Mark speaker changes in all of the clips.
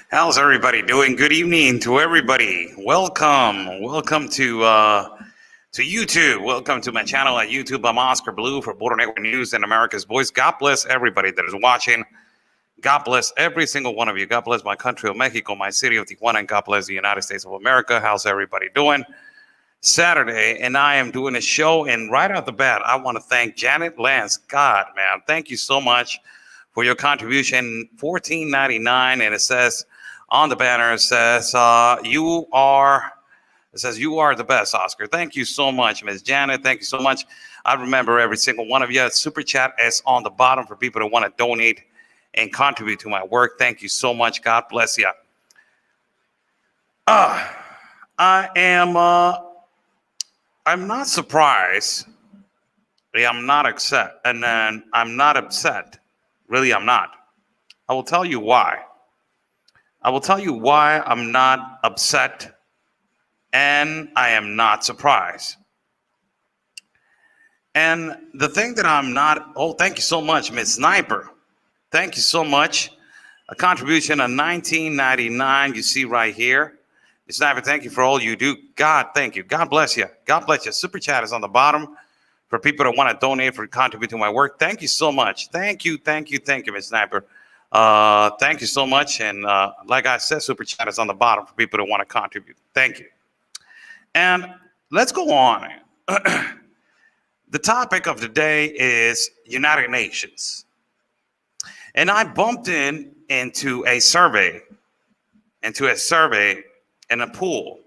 Speaker 1: How's everybody doing? Good evening to everybody. Welcome to YouTube. Welcome to my channel at YouTube. I'm Oscar Blue for Border Network News and America's Voice. God bless everybody that is watching. God bless every single one of you. God bless my country of Mexico, my city of Tijuana, and God bless the United States of America. How's everybody doing? Saturday, and I am doing a show, and right off the bat, I want to thank Janet Lance. God, man, thank you so much for your contribution. $14.99, and it says on the banner, it says you are the best, Oscar. Thank you so much, Miss Janet. Thank you so much. I remember every single one of you. Super chat is on the bottom for people that want to donate and contribute to my work. Thank you so much. God bless you. I'm not surprised. I'm not upset, and then I'm not upset. Really, I'm not. I will tell you why. I will tell you why I'm not upset, and I am not surprised. And the thing that I'm not, thank you so much, Miss Sniper. Thank you so much. A contribution of $19.99, you see right here. Miss Sniper, thank you for all you do. God, thank you. God bless you. God bless you. Super chat is on the bottom for people that want to donate for contribute to my work. Thank you so much. Thank you, Miss Sniper. Thank you so much. And like I said, super chat is on the bottom for people that want to contribute. Thank you. And let's go on. The topic of the day is United Nations. And I bumped into a survey in a pool.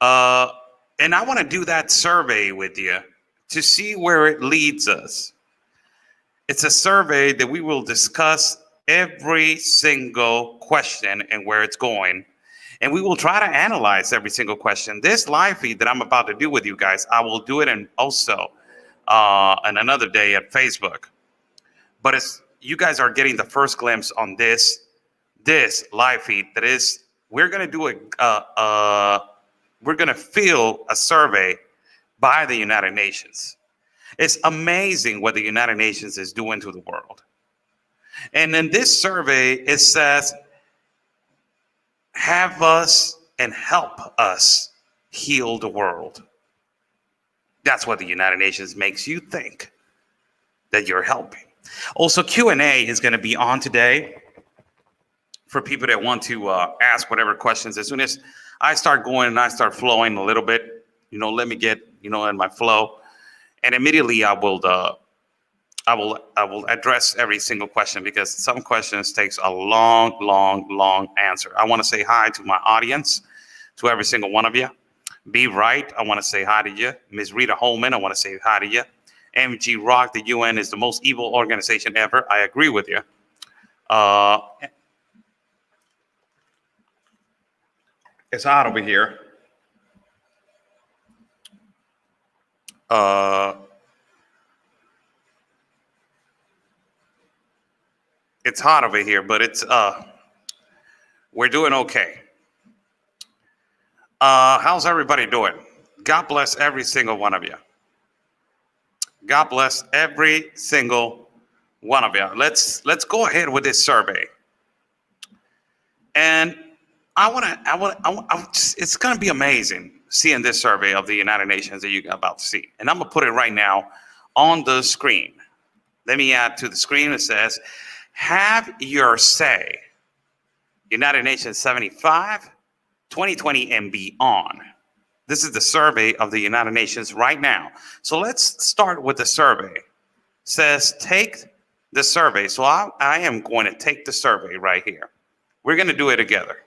Speaker 1: And I want to do that survey with you to see where it leads us. It's a survey that we will discuss every single question and where it's going. And we will try to analyze every single question. This live feed that I'm about to do with you guys, I will do it in also on another day at Facebook. But you guys are getting the first glimpse on this live feed. That is, we're going to do we're going to fill a survey by the United Nations. It's amazing what the United Nations is doing to the world. And in this survey, it says, have us and help us heal the world. That's what the United Nations makes you think that you're helping. Also, Q&A is going to be on today for people that want to ask whatever questions. As soon as I start going and I start flowing a little bit, let me get, in my flow, and immediately I will address every single question, because some questions takes a long answer. I want to say hi to my audience, to every single one of you. Be Right, I want to say hi to you. Ms. Rita Holman, I want to say hi to you. MG Rock, the UN is the most evil organization ever. I agree with you. It's hot over here. It's hot over here, but we're doing okay. How's everybody doing? God bless every single one of you. God bless every single one of you. Let's go ahead with this survey. And it's going to be amazing seeing this survey of the United Nations that you're about to see. And I'm going to put it right now on the screen. Let me add to the screen. It says, have your say. United Nations 75, 2020 and beyond. This is the survey of the United Nations right now. So let's start with the survey. It says, take the survey. So I am going to take the survey right here. We're going to do it together.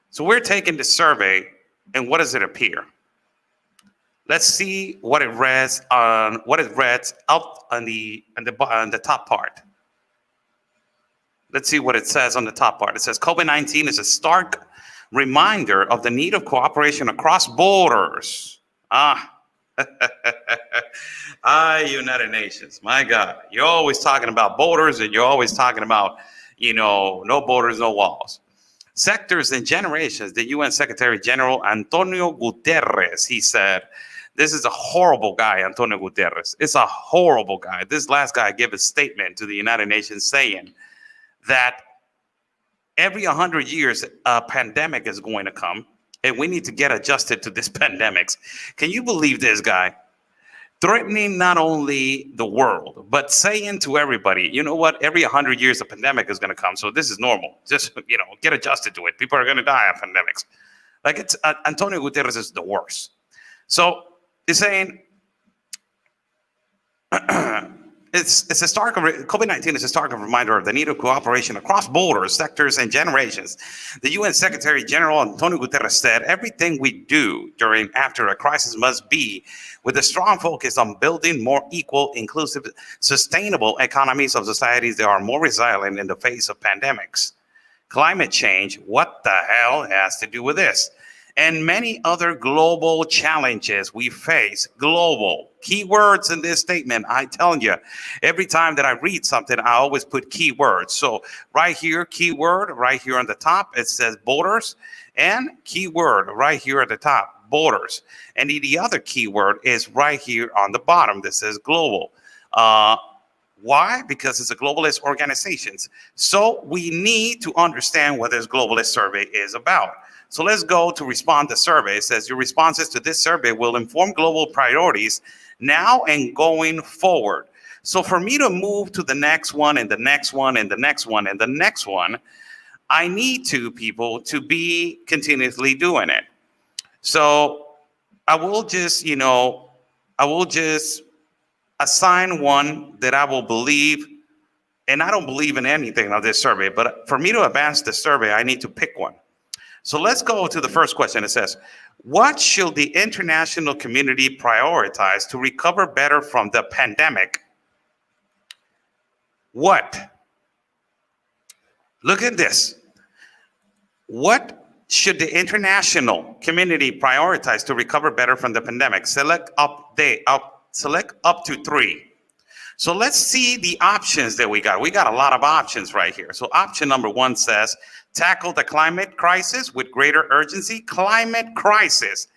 Speaker 1: So we're taking the survey, and what does it appear? Let's see what it reads out on the top part. Let's see what it says on the top part. It says COVID-19 is a stark reminder of the need of cooperation across borders. United Nations, my God. You're always talking about borders, and you're always talking about, no borders, no walls. Sectors and generations, the UN Secretary General Antonio Guterres, he said, this is a horrible guy, Antonio Guterres. It's a horrible guy. This last guy gave a statement to the United Nations saying that every 100 years, a pandemic is going to come, and we need to get adjusted to this pandemics. Can you believe this guy? Threatening not only the world, but saying to everybody, you know what, every 100 years a pandemic is going to come, so this is normal. Just, get adjusted to it. People are going to die of pandemics. Like, it's Antonio Guterres is the worst. So he's saying, COVID-19 is a stark reminder of the need of cooperation across borders, sectors, and generations. The UN Secretary General Antonio Guterres said, everything we do after a crisis must be with a strong focus on building more equal, inclusive, sustainable economies of societies that are more resilient in the face of pandemics. Climate change, what the hell has to do with this? And many other global challenges we face. Global. Keywords in this statement, I tell you, every time that I read something, I always put keywords. So right here, keyword, right here on the top, it says borders, and keyword right here at the top, borders. And the other keyword is right here on the bottom that says global. Why? Because it's a globalist organization. So we need to understand what this globalist survey is about. So let's go to respond to survey. It says your responses to this survey will inform global priorities now and going forward. So for me to move to the next one and the next one and the next one and the next one, I need people to be continuously doing it. So I will just, assign one that I will believe, and I don't believe in anything of this survey, but for me to advance the survey, I need to pick one. So let's go to the first question. It says, what should the international community prioritize to recover better from the pandemic? What? Look at this. What should the international community prioritize to recover better from the pandemic? Select up to 3. So let's see the options that we got. We got a lot of options right here. So option number 1 says, tackle the climate crisis with greater urgency. Climate crisis.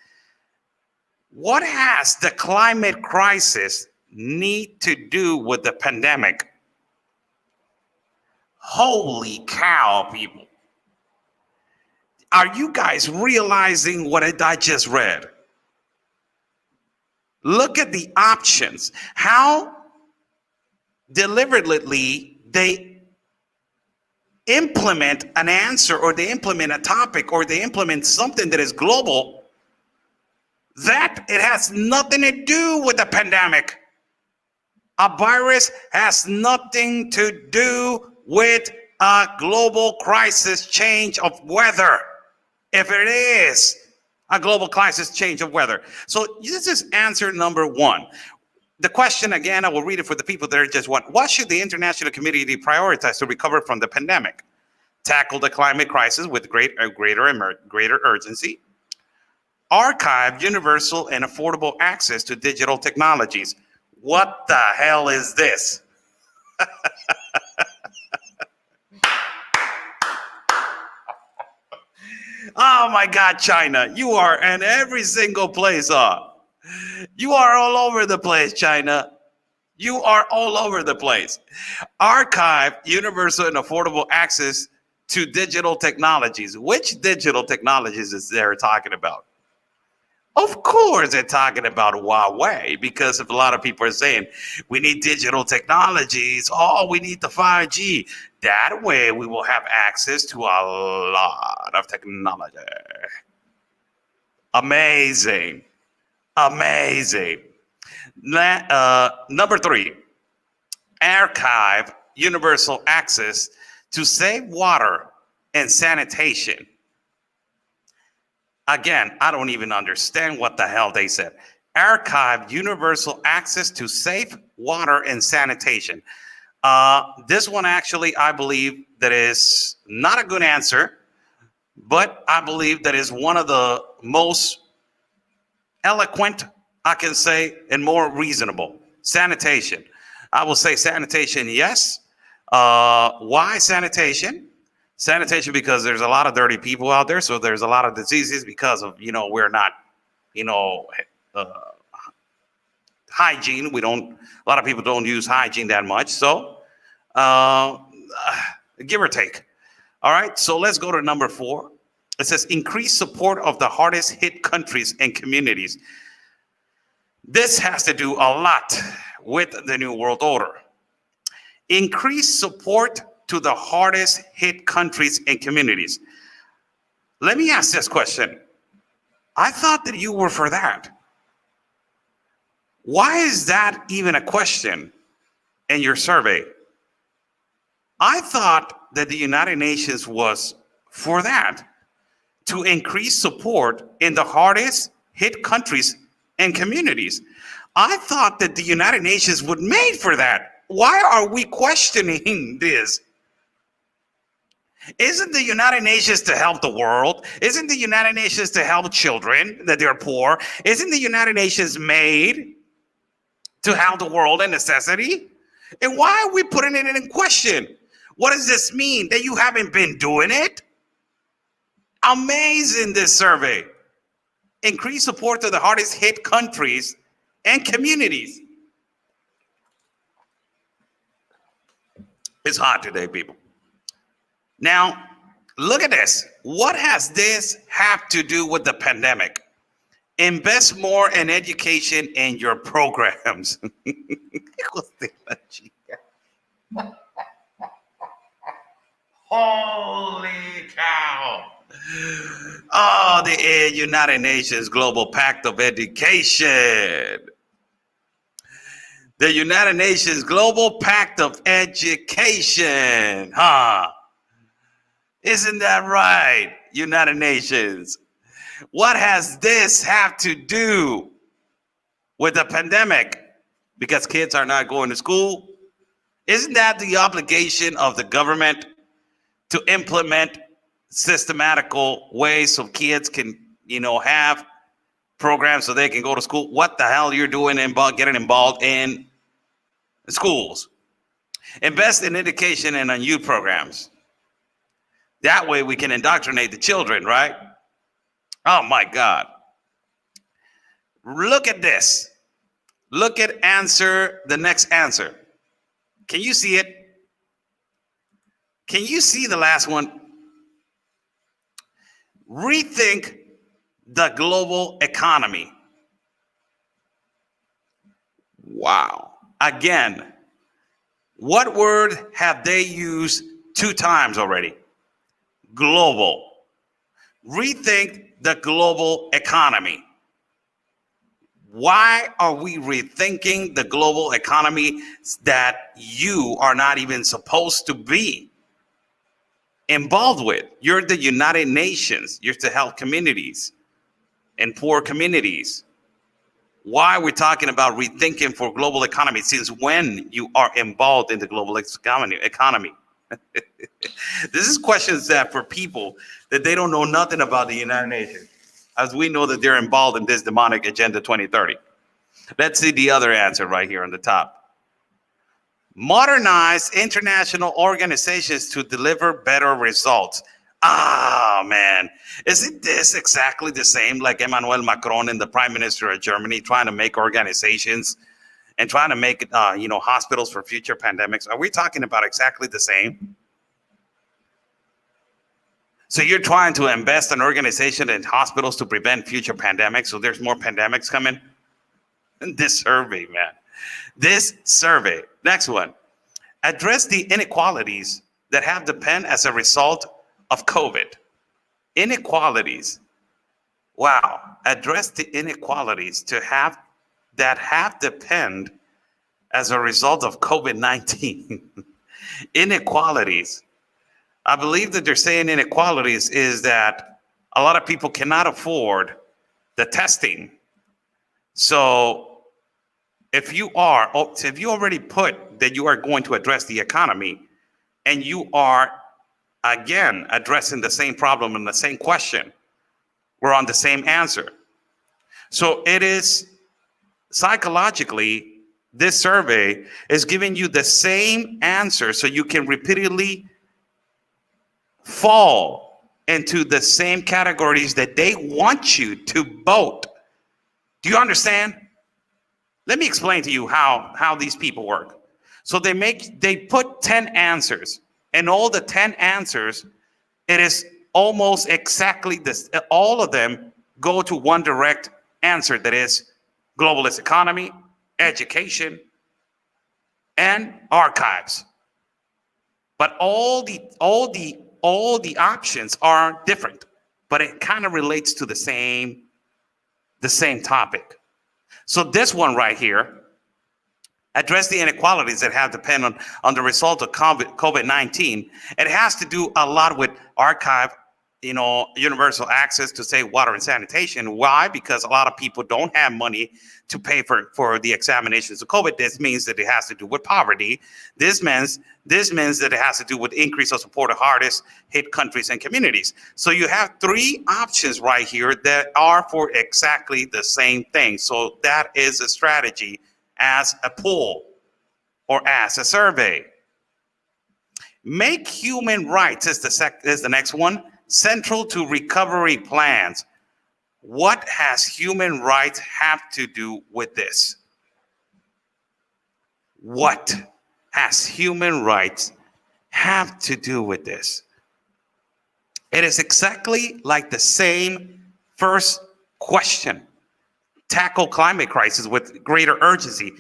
Speaker 1: What has the climate crisis need to do with the pandemic? Holy cow, people. Are you guys realizing what I just read? Look at the options. How deliberately they implement an answer, or they implement a topic, or they implement something that is global, that it has nothing to do with the pandemic. A virus has nothing to do with a global crisis change of weather. If it is a global crisis change of weather. So this is answer number one. The question, again, I will read it for the people that are just one. What should the international community prioritize to recover from the pandemic? Tackle the climate crisis with greater urgency. Archive universal and affordable access to digital technologies. What the hell is this? Oh my God, China, you are in every single place. You are all over the place, China. You are all over the place. Archive universal and affordable access to digital technologies. Which digital technologies is they're talking about? Of course, they're talking about Huawei, because if a lot of people are saying we need digital technologies, we need the 5G. That way we will have access to a lot of technology. Amazing. Amazing. Number 3, archive universal access to safe water and sanitation. Again, I don't even understand what the hell they said. Archive universal access to safe water and sanitation. This one actually, I believe that is not a good answer, but I believe that is one of the most eloquent, I can say, and more reasonable. Sanitation. I will say sanitation, yes. Why sanitation? Sanitation because there's a lot of dirty people out there, so there's a lot of diseases because of, we're not, hygiene. A lot of people don't use hygiene that much, so give or take. All right, so let's go to number 4. It says increase support of the hardest hit countries and communities. This has to do a lot with the New World Order. Increase support to the hardest hit countries and communities. Let me ask this question. I thought that you were for that. Why is that even a question in your survey? I thought that the United Nations was for that, to increase support in the hardest hit countries and communities. I thought that the United Nations was made for that. Why are we questioning this? Isn't the United Nations to help the world? Isn't the United Nations to help children that they're poor? Isn't the United Nations made to help the world in necessity? And why are we putting it in question? What does this mean? That you haven't been doing it? Amazing, this survey. Increase support to the hardest hit countries and communities. It's hot today, people. Now, look at this. What has this have to do with the pandemic? Invest more in education and your programs. Holy cow. Oh, the United Nations Global Pact of Education. The United Nations Global Pact of Education. Isn't that right, United Nations? What has this have to do with the pandemic? Because kids are not going to school? Isn't that the obligation of the government to implement systematical ways so kids can, have programs so they can go to school? What the hell you're doing getting involved in schools? Invest in education and on youth programs. That way we can indoctrinate the children, right? Oh my God. Look at this. Look at the next answer. Can you see it? Can you see the last one? Rethink the global economy. Wow. Again, what word have they used 2 times already? Global. Rethink the global economy. Why are we rethinking the global economy that you are not even supposed to be involved with? You're the United Nations. You're to help communities and poor communities. Why are we talking about rethinking for global economy? Since when you are involved in the global economy? This is questions that for people that they don't know nothing about the United Nations, as we know that they're involved in this demonic Agenda 2030. Let's see the other answer right here on the top. Modernize international organizations to deliver better results. Ah, man. Isn't this exactly the same like Emmanuel Macron and the Prime Minister of Germany trying to make organizations and trying to make hospitals for future pandemics? Are we talking about exactly the same? So you're trying to invest in organization and hospitals to prevent future pandemics, so there's more pandemics coming? This survey, man. This survey. Next one. Address the inequalities that have depend as a result of COVID. Inequalities. Wow. Address the inequalities that have depend as a result of COVID-19. Inequalities. I believe that they're saying inequalities is that a lot of people cannot afford the testing. So if you already put that you are going to address the economy and you are again addressing the same problem and the same question, we're on the same answer. So it is psychologically, this survey is giving you the same answer so you can repeatedly fall into the same categories that they want you to vote. Do you understand? Let me explain to you how these people work. So they put 10 answers, and all the 10 answers, it is almost exactly this. All of them go to one direct answer, that is globalist economy, education, and archives. But all the options are different, but it kind of relates to the same topic. So this one right here, address the inequalities that have depend on the result of COVID-19. It has to do a lot with archive, universal access to say water and sanitation. Why? Because a lot of people don't have money to pay for the examinations of COVID. This means that it has to do with poverty. This means that it has to do with increase of support of hardest hit countries and communities. So you have 3 options right here that are for exactly the same thing. So that is a strategy as a poll or as a survey. Make human rights is the next one central to recovery plans. What has human rights have to do with this? What has human rights have to do with this? It is exactly like the same first question. Tackle climate crisis with greater urgency.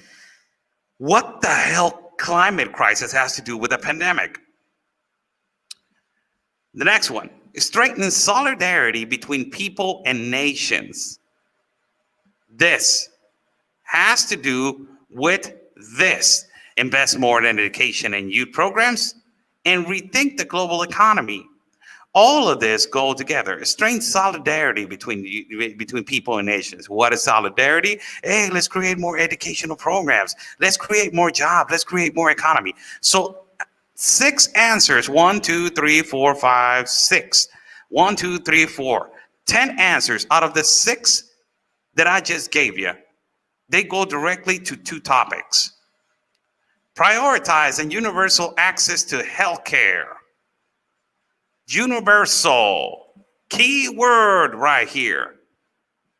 Speaker 1: What the hell climate crisis has to do with a pandemic? The next one, strengthen solidarity between people and nations. This has to do with this. Invest more in education and youth programs and rethink the global economy. All of this go together. Strengthen solidarity between people and nations. What is solidarity? Hey, let's create more educational programs. Let's create more jobs. Let's create more economy. So 6 answers. 1, 2, 3, 4, 5, 6. 1, 2, 3, 4. 10 answers out of the 6 that I just gave you. They go directly to 2 topics. Prioritize and universal access to healthcare. Universal. Key word right here.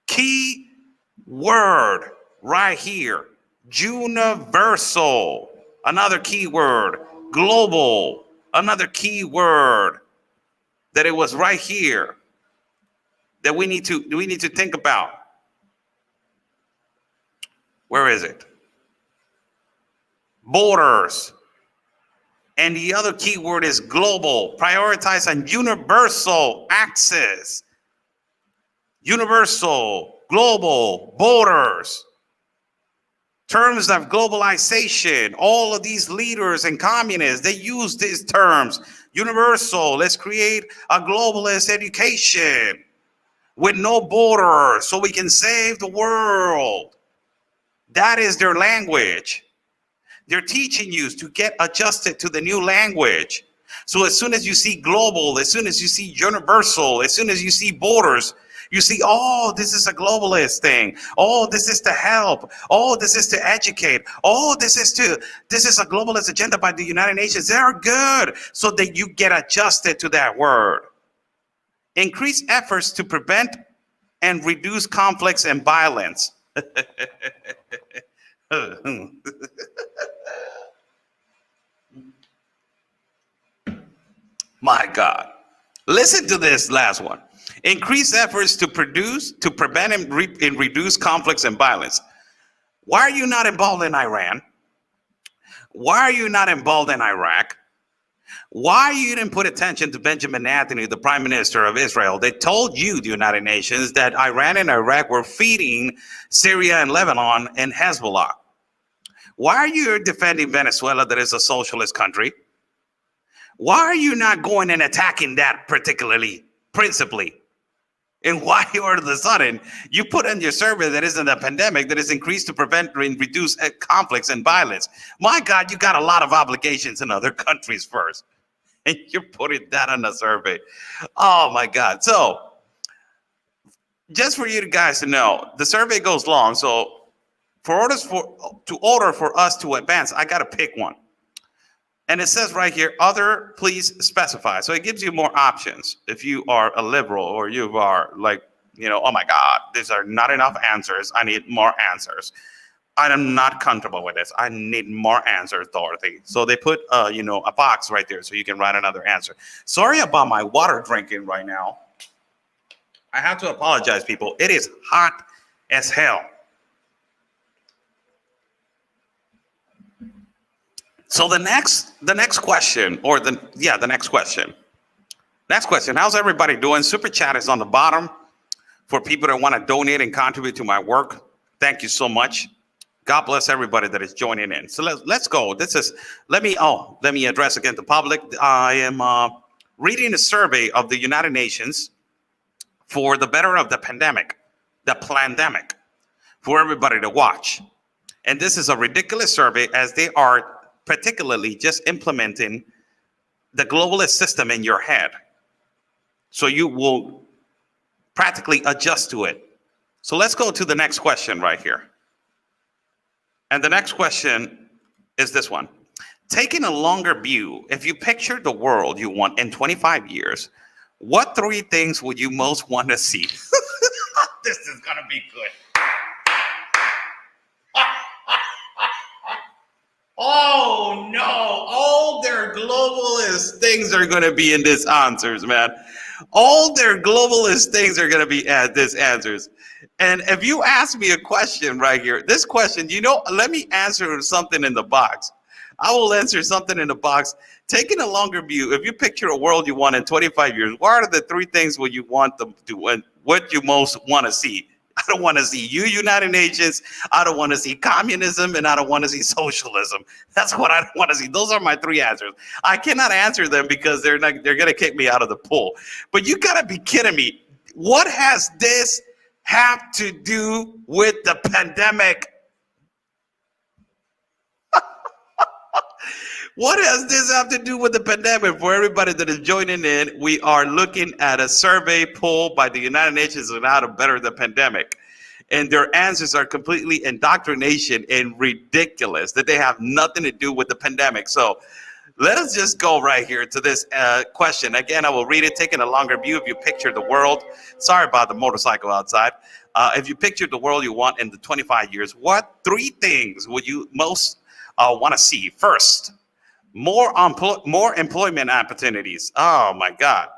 Speaker 1: Key word right here. Universal. Another key word. Global. Another key word. That it was right here. That we need to think about. Where is it? borders. And the other key word is global. Prioritize on universal access. Universal, global, borders. Terms of globalization. All of these leaders and communists, they use these terms. Universal, let's create a globalist education with no borders so we can save the world. That is their language. They're teaching you to get adjusted to the new language. So as soon as you see global, as soon as you see universal, as soon as you see borders, you see, oh, this is a globalist thing. Oh, this is to help. Oh, this is to educate. Oh, this is a globalist agenda by the United Nations. They're good. So that you get adjusted to that word. Increase efforts to prevent and reduce conflicts and violence. My God. Listen to this last one. Increase efforts to prevent and reduce conflicts and violence. Why are you not involved in Iran? Why are you not involved in Iraq? Why you didn't put attention to Benjamin Netanyahu, the Prime Minister of Israel? They told you, the United Nations, that Iran and Iraq were feeding Syria and Lebanon and Hezbollah. Why are you defending Venezuela, that is a socialist country? Why are you not going and attacking that principally? And why all of a sudden you put in your survey that isn't a pandemic, that is increased to prevent and reduce conflicts and violence? My God, you got a lot of obligations in other countries first. And you're putting that on a survey. Oh my God. So just for you guys to know, the survey goes long. So for order for us to advance, I got to pick one. And it says right here, other, please specify. So it gives you more options. If you are a liberal or you are like, oh my God, these are not enough answers. I need more answers. I am not comfortable with this. I need more answers, Dorothy. So they put, a box right there so you can write another answer. Sorry about my water drinking right now. I have to apologize, people. It is hot as hell. So the next question, the next question. Next question, how's everybody doing? Super chat is on the bottom for people that want to donate and contribute to my work. Thank you so much. God bless everybody that is joining in. So let's go. Let me address again the public. I am reading a survey of the United Nations for the better of the pandemic, for everybody to watch. And this is a ridiculous survey as they are particularly just implementing the globalist system in your head. So you will practically adjust to it. So let's go to the next question right here. And the next question is this one. Taking a longer view, if you picture the world you want in 25 years, what 3 things would you most want to see? This is going to be good. Oh no, all their globalist things are going to be in these answers, man. All their globalist things are going to be at these answers. And if you ask me a question right here, this question, let me answer something in the box. I will answer something in the box. Taking a longer view, if you picture a world you want in 25 years, what are the 3 things would you want them to do and what you most want to see? I don't want to see United Nations. I don't want to see communism, and I don't want to see socialism. That's what I don't want to see. Those are my 3 answers. I cannot answer them because they're going to kick me out of the pool. But you got to be kidding me. What has this have to do with the pandemic? What does this have to do with the pandemic? For everybody that is joining in, we are looking at a survey poll by the United Nations on how to better the pandemic. And their answers are completely indoctrination and ridiculous, that they have nothing to do with the pandemic. So let us just go right here to this question. Again, I will read it, taking a longer view. If you picture the world, sorry about the motorcycle outside. If you picture the world you want in the 25 years, what 3 things would you most want to see? First, more employment opportunities. Oh my God.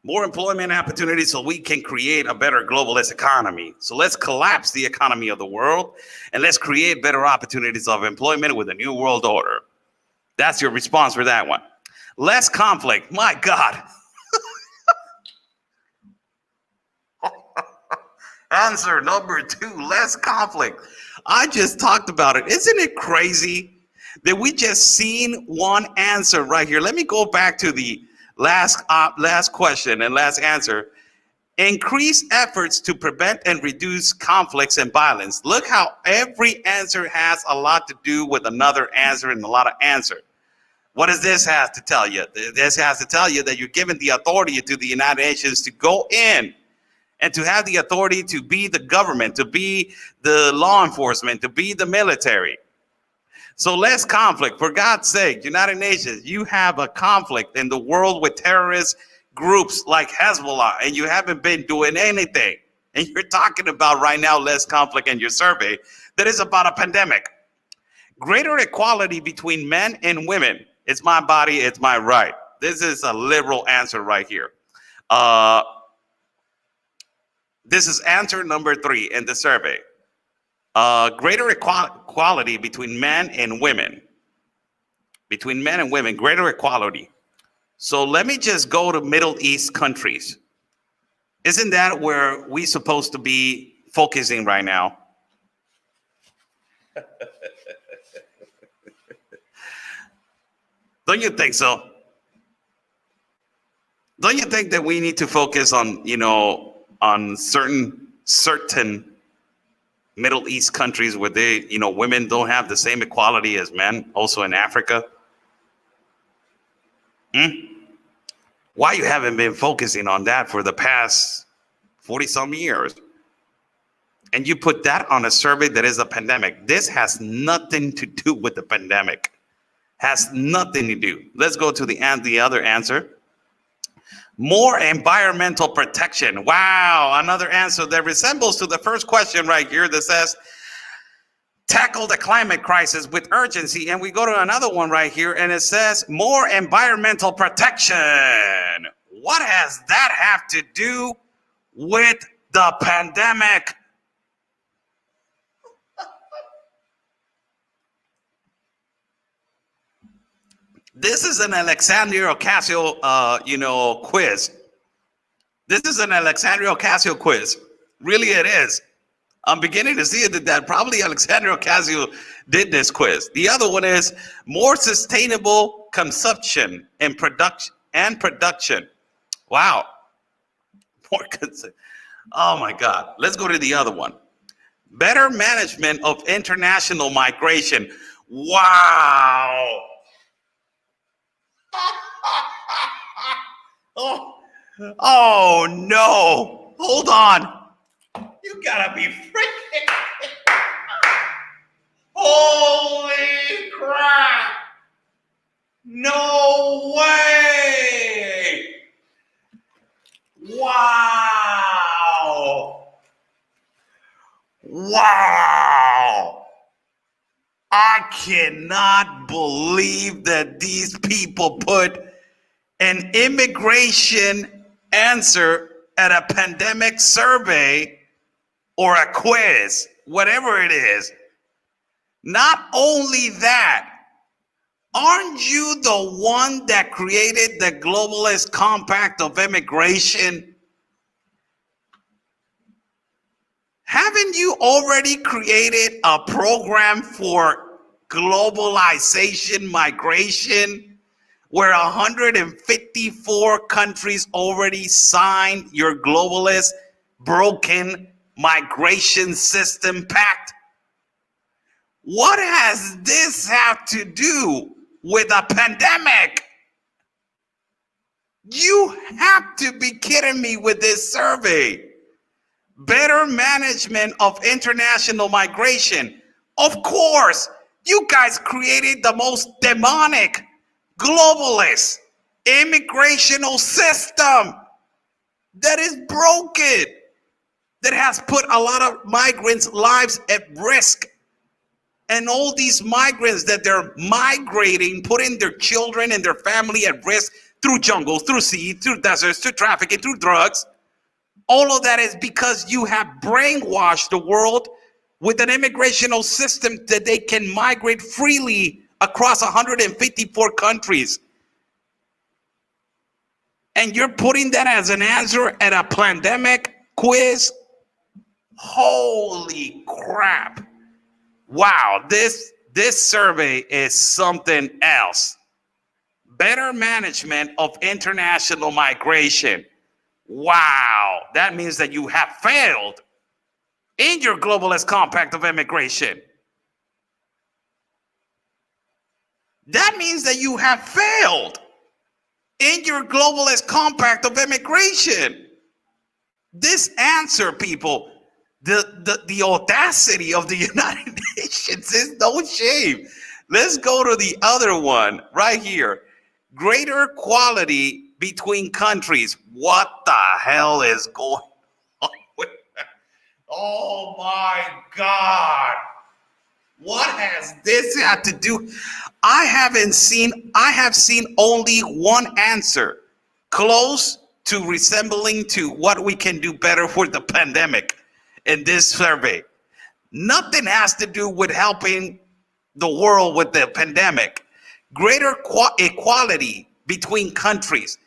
Speaker 1: More employment opportunities so we can create a better globalist economy. So let's collapse the economy of the world and let's create better opportunities of employment with a new world order. That's your response for that one. Less conflict. My God. Answer number 2, less conflict. I just talked about it. Isn't it crazy that we just seen one answer right here? Let me go back to the last question and last answer. Increase efforts to prevent and reduce conflicts and violence. Look how every answer has a lot to do with another answer and a lot of answer. What does this have to tell you? This has to tell you that you're giving the authority to the United Nations to go in and to have the authority to be the government, to be the law enforcement, to be the military. So less conflict. For God's sake, United Nations, you have a conflict in the world with terrorist groups like Hezbollah, and you haven't been doing anything. And you're talking about right now less conflict in your survey that is about a pandemic. Greater equality between men and women. It's my body, it's my right. This is a liberal answer right here. This is answer number 3 in the survey. Greater equality between men and women. Between men and women, greater equality. So let me just go to Middle East countries. Isn't that where we're supposed to be focusing right now? Don't you think so? Don't you think that we need to focus on, on certain Middle East countries where they, women don't have the same equality as men, also in Africa? Why you haven't been focusing on that for the past 40 some years? And you put that on a survey that is a pandemic. This has nothing to do with the pandemic. Has nothing to do. Let's go to the other answer. More environmental protection. Wow, another answer that resembles to the first question right here that says, tackle the climate crisis with urgency. And we go to another one right here and it says, more environmental protection. What has that have to do with the pandemic? This is an Alexandria Ocasio, quiz. This is an Alexandria Ocasio quiz. Really, it is. I'm beginning to see that probably Alexandria Ocasio did this quiz. The other one is more sustainable consumption and production. Wow. Oh my God. Let's go to the other one. Better management of international migration. Wow. Oh no. Hold on. You gotta be freaking. Holy crap. No way. Wow. Wow. I cannot believe that these people put an immigration answer at a pandemic survey or a quiz, whatever it is. Not only that, aren't you the one that created the Globalist Compact of Immigration? Haven't you already created a program for globalization migration where 154 countries already signed your globalist broken migration system pact? What has this have to do with a pandemic? You have to be kidding me with this survey. Better management of international migration. Of course, you guys created the most demonic, globalist, immigrational system that is broken, that has put a lot of migrants' lives at risk. And all these migrants that they're migrating, putting their children and their family at risk through jungles, through sea, through deserts, through trafficking, through drugs. All of that is because you have brainwashed the world with an immigrational system that they can migrate freely across 154 countries. And you're putting that as an answer at a pandemic quiz? Holy crap. Wow, this survey is something else. Better management of international migration. Wow, that means that you have failed in your globalist compact of immigration. That means that you have failed in your globalist compact of immigration. This answer, people, the audacity of the United Nations is no shame. Let's go to the other one right here. Greater equality between countries. What the hell is going on with that? Oh my God. What has this had to do? I have seen only one answer close to resembling to what we can do better for the pandemic in this survey. Nothing has to do with helping the world with the pandemic. Greater equality between countries.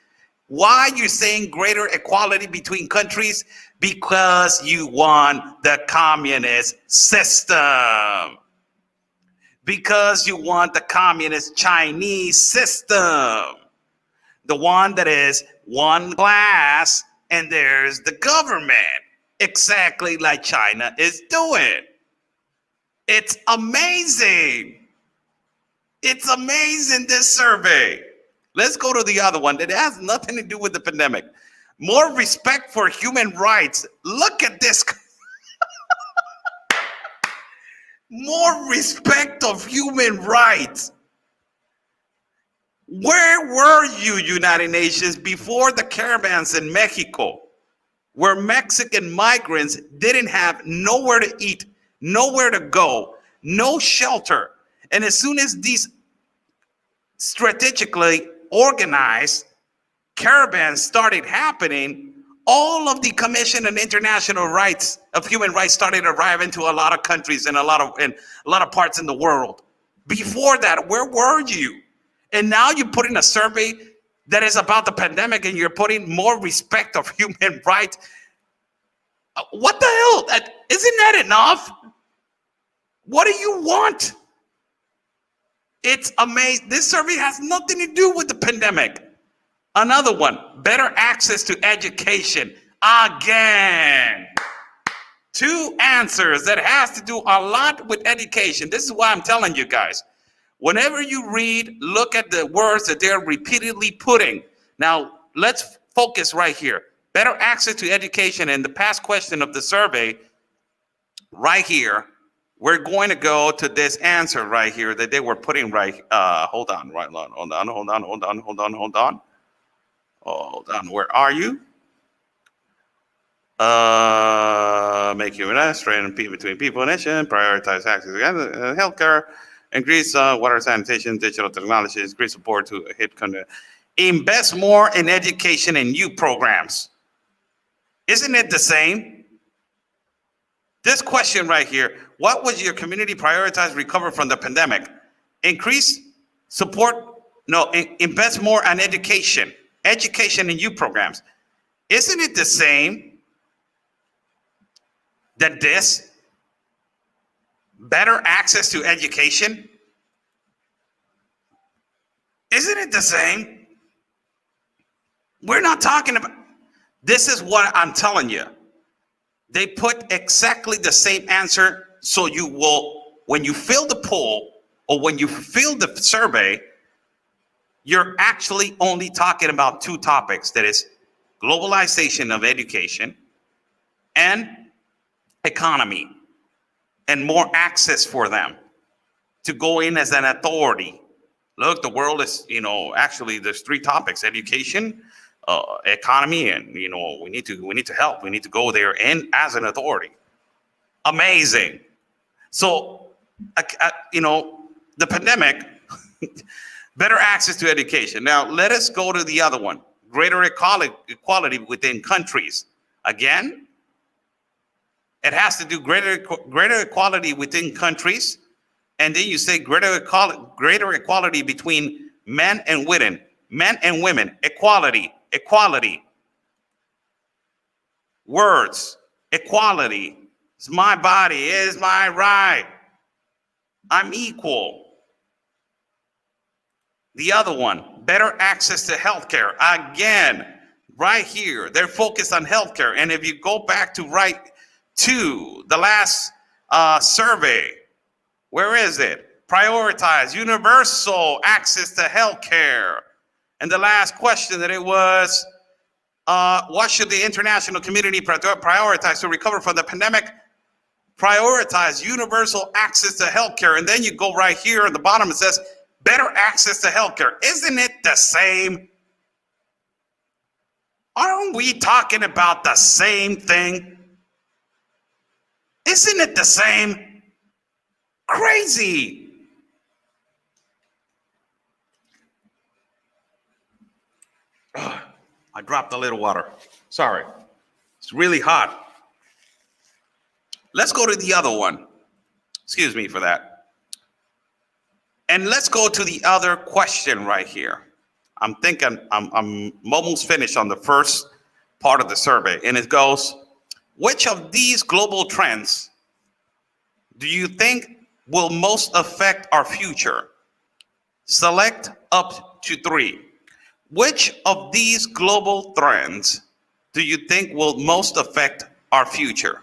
Speaker 1: Why are you saying greater equality between countries? Because you want the communist system. Because you want the communist Chinese system. The one that is one class and there's the government. Exactly like China is doing. It's amazing. It's amazing, this survey. Let's go to the other one that has nothing to do with the pandemic. More respect for human rights. Look at this. More respect of human rights. Where were you, United Nations, before the caravans in Mexico, where Mexican migrants didn't have nowhere to eat, nowhere to go, no shelter? And as soon as these strategically organized caravans started happening, all of the Commission on International Rights of Human Rights started arriving to a lot of countries and a lot of parts in the world. Before that, where were you? And now you're putting a survey that is about the pandemic and you're putting more respect of human rights. What the hell? Isn't that enough? What do you want? It's amazing. This survey has nothing to do with the pandemic. Another one, better access to education. Again, two answers that has to do a lot with education. This is why I'm telling you guys. Whenever you read, look at the words that they're repeatedly putting. Now, let's focus right here. Better access to education. And the past question of the survey, right here, we're going to go to this answer right here that they were putting right. Hold on. Where are you? Make human rights, train between people and nation, prioritize access to healthcare, increase water sanitation, digital technologies, increase support to hit country. Invest more in education and youth programs. Isn't it the same? This question right here, what was your community prioritize recover from the pandemic? Increase support, invest more on education and youth programs. Isn't it the same that this? Better access to education? Isn't it the same? We're not talking about, this is what I'm telling you. They put exactly the same answer, so you will, when you fill the poll or when you fill the survey, you're actually only talking about two topics. That is globalization of education and economy, and more access for them to go in as an authority. Look, the world is, actually there's three topics: education, economy, and we need to help. We need to go there and as an authority. Amazing. So, the pandemic, Better access to education. Now, let us go to the other one. Greater equality within countries. Again, it has to do greater equality within countries. And then you say greater equality between men and women, equality, words, equality. It's my body, is my right. I'm equal. The other one, better access to healthcare. Again, right here, they're focused on healthcare. And if you go back to the last survey, where is it? Prioritize universal access to healthcare. And the last question that it was, what should the international community prioritize to recover from the pandemic? Prioritize universal access to healthcare. And then you go right here at the bottom, it says, better access to healthcare. Isn't it the same? Aren't we talking about the same thing? Isn't it the same? Crazy. Ugh, I dropped a little water. Sorry. It's really hot. Let's go to the other one. Excuse me for that. And let's go to the other question right here. I'm thinking I'm almost finished on the first part of the survey. And it goes, which of these global trends do you think will most affect our future? Select up to 3. Which of these global trends do you think will most affect our future?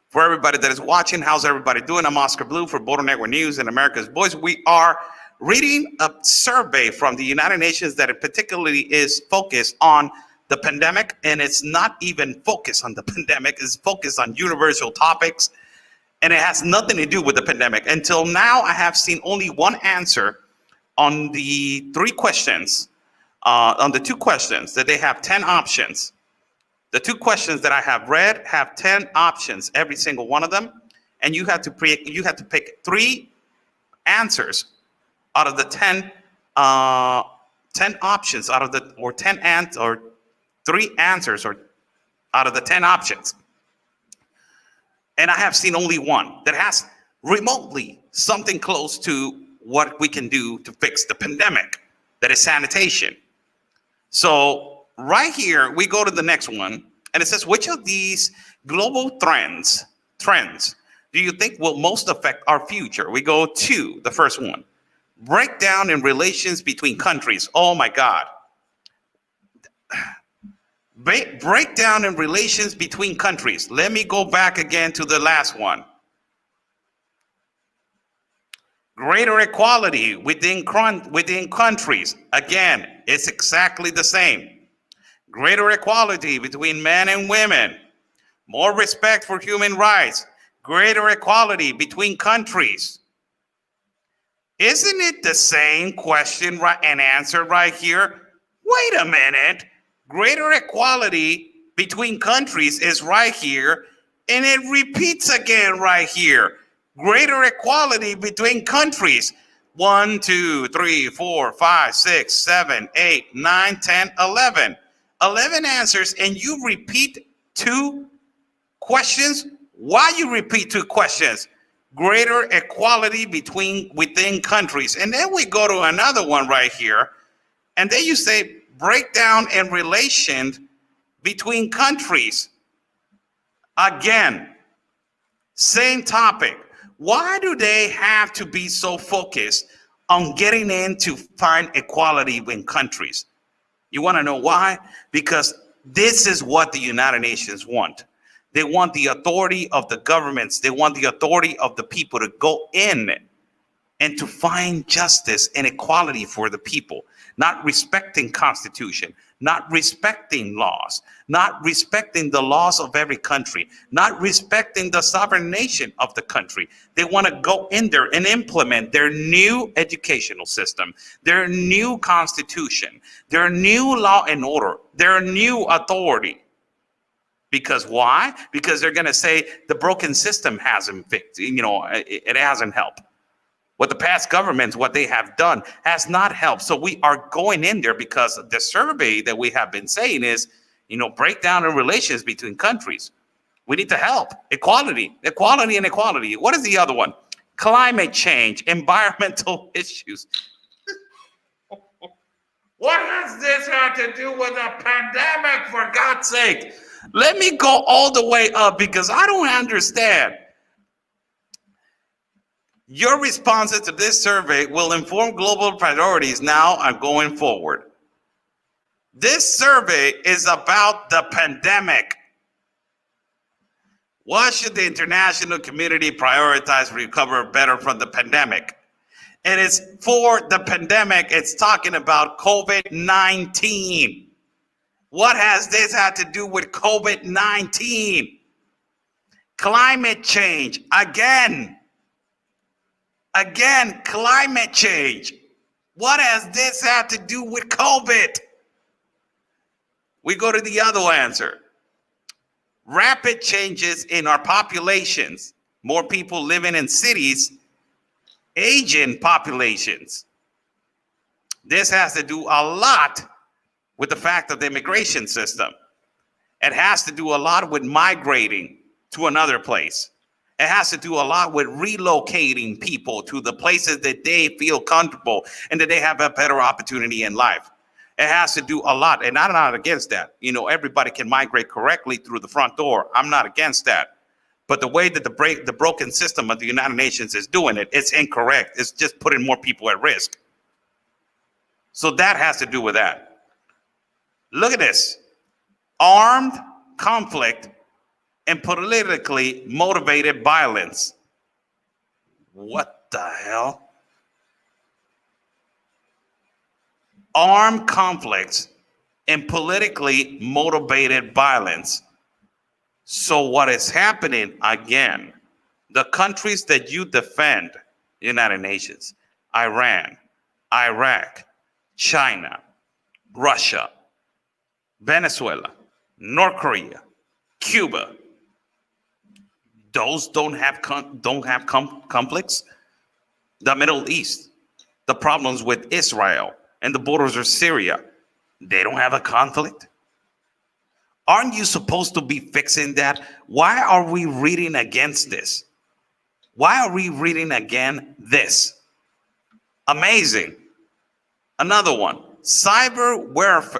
Speaker 1: For everybody that is watching, how's everybody doing? I'm Oscar Blue for Border Network News and America's Voice. We are reading a survey from the United Nations that it particularly is focused on the pandemic, and it's not even focused on the pandemic, it's focused on universal topics, and it has nothing to do with the pandemic. Until now, I have seen only one answer on the 3 questions, on the 2 questions that they have 10 options. The 2 questions that I have read have 10 options, every single one of them, and you have to pick 3 answers out of the 10 options out of the or 3 answers or out of the 10 options. And I have seen only one that has remotely something close to what we can do to fix the pandemic, that is sanitation. So right here, we go to the next one, and it says, which of these global trends do you think will most affect our future? We go to the first one, breakdown in relations between countries. Oh my God. Breakdown in relations between countries. Let me go back again to the last one. Greater equality within countries. Again, it's exactly the same. Greater equality between men and women, more respect for human rights, greater equality between countries. Isn't it the same question and answer right here? Wait a minute. Greater equality between countries is right here, and it repeats again right here. Greater equality between countries. 1, 2, 3, 4, 5, 6, 7, 8, 9, 10, 11. 11 answers, and you repeat 2 questions. Why you repeat 2 questions? Greater equality within countries. And then we go to another one right here, and then you say breakdown in relation between countries. Again, same topic. Why do they have to be so focused on getting in to find equality in countries? You want to know why? Because this is what the United Nations want. They want the authority of the governments. They want the authority of the people to go in and to find justice and equality for the people, not respecting Constitution, not respecting laws, not respecting the laws of every country, not respecting the sovereign nation of the country. They want to go in there and implement their new educational system, their new constitution, their new law and order, their new authority. Because why? Because they're going to say the broken system hasn't fixed, it hasn't helped. What the past governments, what they have done has not helped. So we are going in there because the survey that we have been saying is, breakdown in relations between countries. We need to help. Equality, equality, and equality. What is the other one? Climate change, environmental issues. What has this had to do with a pandemic, for God's sake? Let me go all the way up because I don't understand. Your responses to this survey will inform global priorities now and going forward. This survey is about the pandemic. What should the international community prioritize to recover better from the pandemic? And it's for the pandemic. It's talking about COVID-19. What has this had to do with COVID-19? Climate change. Again, climate change. What has this had to do with COVID? We go to the other answer. Rapid changes in our populations. More people living in cities, aging populations. This has to do a lot with the fact of the immigration system. It has to do a lot with migrating to another place. It has to do a lot with relocating people to the places that they feel comfortable and that they have a better opportunity in life. It has to do a lot, and I'm not against that. Everybody can migrate correctly through the front door. I'm not against that. But the way that the broken system of the United Nations is doing it, it's incorrect. It's just putting more people at risk. So that has to do with that. Look at this. Armed conflict and politically motivated violence. What the hell? Armed conflicts and politically motivated violence. So what is happening again? The countries that you defend, United Nations, Iran, Iraq, China, Russia, Venezuela, North Korea, Cuba, those don't have conflicts. The Middle East, the problems with Israel and the borders of Syria, they don't have a conflict. Aren't you supposed to be fixing that? Why are we reading against this? Why are we reading again this? Amazing. Another one, cyber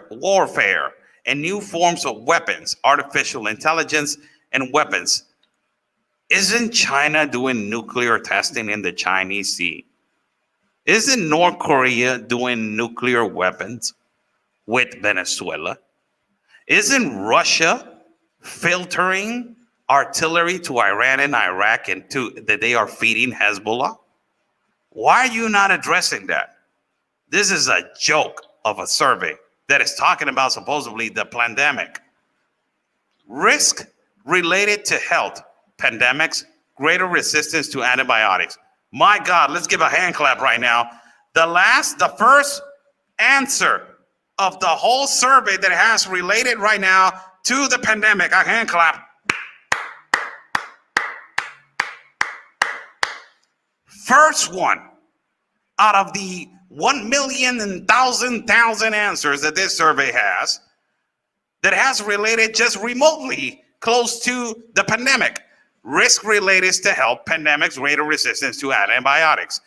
Speaker 1: warfare and new forms of weapons, artificial intelligence and weapons. Isn't China doing nuclear testing in the Chinese Sea? Isn't North Korea doing nuclear weapons with Venezuela? Isn't Russia filtering artillery to Iran and Iraq and that they are feeding Hezbollah? Why are you not addressing that? This is a joke of a survey that is talking about supposedly the pandemic. Risk related to health, pandemics, greater resistance to antibiotics. My God, let's give a hand clap right now. The first answer of the whole survey that has related right now to the pandemic. A hand clap. First one out of the 1,000,000 and thousand answers that this survey has that has related just remotely close to the pandemic. Risk related to health, pandemics, greater resistance to antibiotics.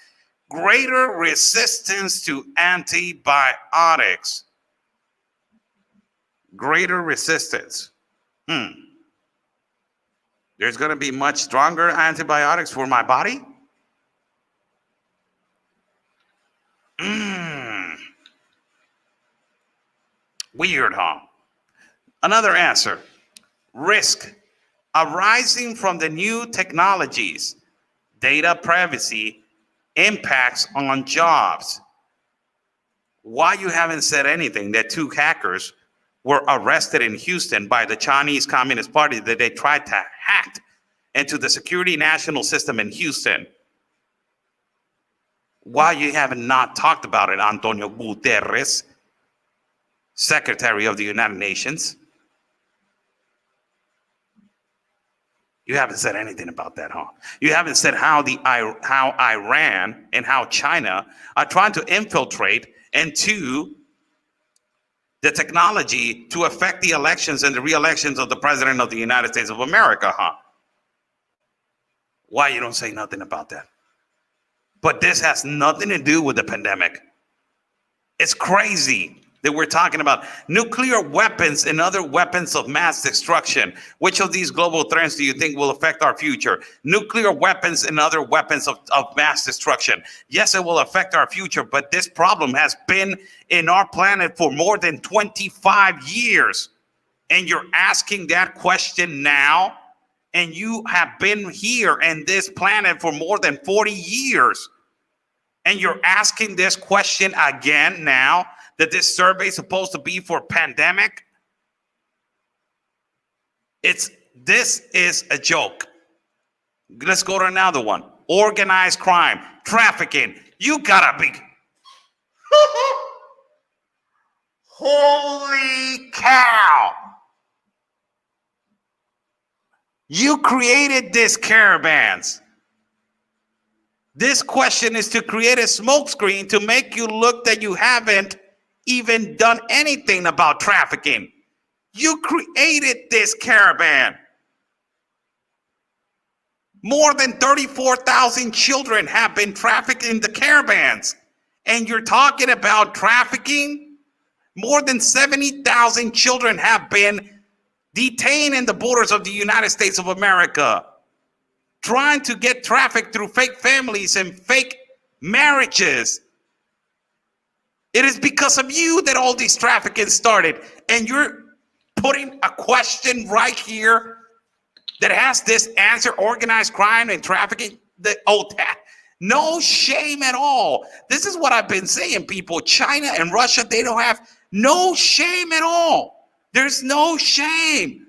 Speaker 1: Greater resistance to antibiotics. Greater resistance. There's going to be much stronger antibiotics for my body? Weird, huh? Another answer. Risk arising from the new technologies, data privacy, impacts on jobs. Why you haven't said anything that 2 hackers were arrested in Houston by the Chinese Communist Party that they tried to hack into the security national system in Houston? Why you haven't not talked about it, Antonio Guterres, Secretary of the United Nations? You haven't said anything about that, huh? You haven't said how Iran and how China are trying to infiltrate into the technology to affect the elections and the re-elections of the president of the United States of America, huh? Why you don't say nothing about that? But this has nothing to do with the pandemic. It's crazy that we're talking about nuclear weapons and other weapons of mass destruction. Which of these global threats do you think will affect our future? Nuclear weapons and other weapons of mass destruction. Yes, it will affect our future, but this problem has been in our planet for more than 25 years. And you're asking that question now? And you have been here in this planet for more than 40 years. And you're asking this question again now? That this survey is supposed to be for pandemic? This is a joke. Let's go to another one. Organized crime, trafficking. You gotta be. Holy cow. You created these caravans. This question is to create a smokescreen to make you look that you haven't even done anything about trafficking. You created this caravan. More than 34,000 children have been trafficked in the caravans. And you're talking about trafficking? More than 70,000 children have been detained in the borders of the United States of America, trying to get trafficked through fake families and fake marriages. It is because of you that all these trafficking started. And you're putting a question right here that has this answer: organized crime and trafficking. No shame at all. This is what I've been saying, people. China and Russia, they don't have no shame at all. There's no shame.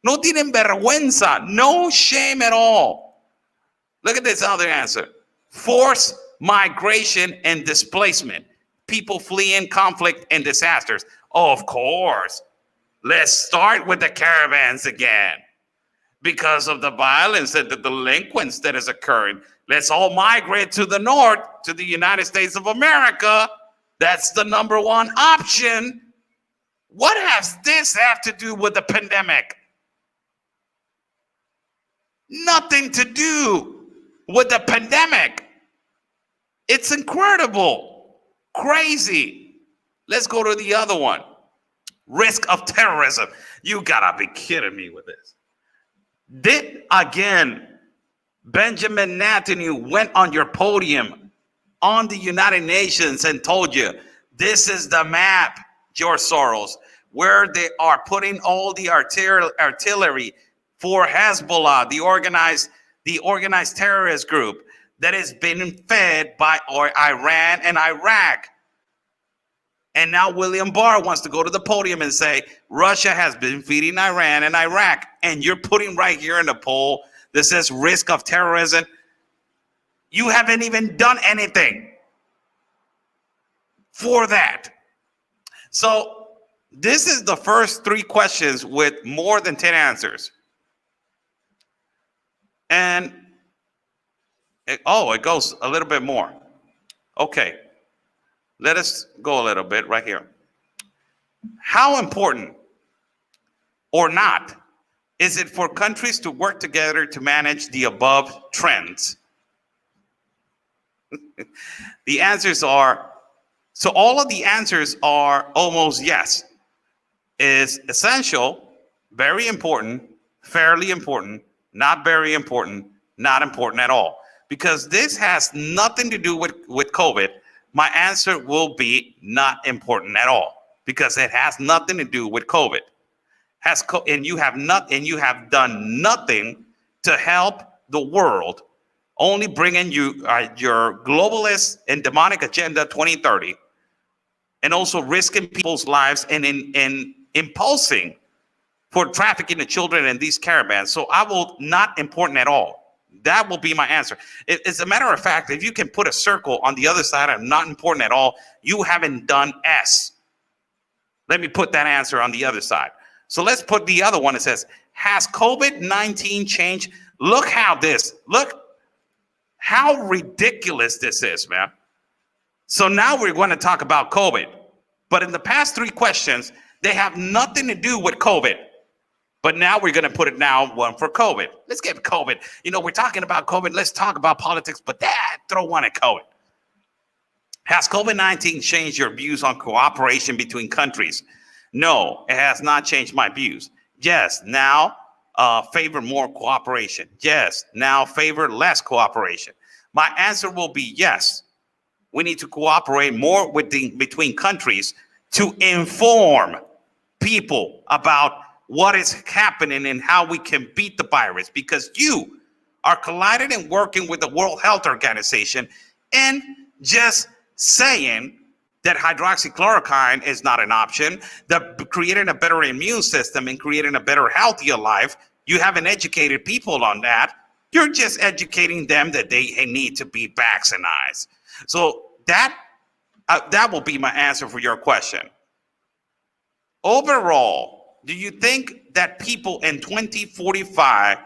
Speaker 1: No tienen vergüenza. No shame at all. Look at this other answer. Forced migration and displacement. People fleeing conflict and disasters. Oh, of course. Let's start with the caravans again. Because of the violence and the delinquents that is occurring. Let's all migrate to the north, to the United States of America. That's the number one option. What has this have to do with the pandemic? Nothing to do with the pandemic. It's incredible. Crazy. Let's go to the other one. Risk of terrorism. You gotta be kidding me with this. Did again Benjamin Netanyahu went on your podium on the United Nations and told you, this is the map, George Soros, where they are putting all the artillery for Hezbollah, the organized terrorist group that is being fed by Iran and Iraq. And now William Barr wants to go to the podium and say, Russia has been feeding Iran and Iraq. And you're putting right here in the poll that says risk of terrorism. You haven't even done anything for that. So this is the first three questions with more than 10 answers. And it goes a little bit more. Okay. Let us go a little bit right here. How important or not is it for countries to work together to manage the above trends? The answers are, so all of the answers are almost yes. Is essential, very important, fairly important, not very important, not important at all. Because this has nothing to do with COVID. My answer will be not important at all, because it has nothing to do with COVID. And you have done nothing to help the world, only bringing you your globalist and demonic agenda 2030, and also risking people's lives and in impulsing for trafficking the children in these caravans. So I will not important at all. That will be my answer. As a matter of fact, if you can put a circle on the other side of not important at all, you haven't done S. Let me put that answer on the other side. So let's put the other one. It says, has COVID-19 changed? Look how ridiculous this is, man. So now we're going to talk about COVID. But in the past three questions, they have nothing to do with COVID. But now we're going to put it now one for COVID. Let's get COVID. We're talking about COVID. Let's talk about politics, but throw one at COVID. Has COVID-19 changed your views on cooperation between countries? No, it has not changed my views. Yes, now favor more cooperation. Yes, now favor less cooperation. My answer will be yes. We need to cooperate more between countries to inform people about what is happening and how we can beat the virus, because you are colliding and working with the World Health Organization and just saying that hydroxychloroquine is not an option, that creating a better immune system and creating a better, healthier life. You haven't educated people on that. You're just educating them that they need to be vaccinated. So that will be my answer for your question. Overall, do you think that people in 2045,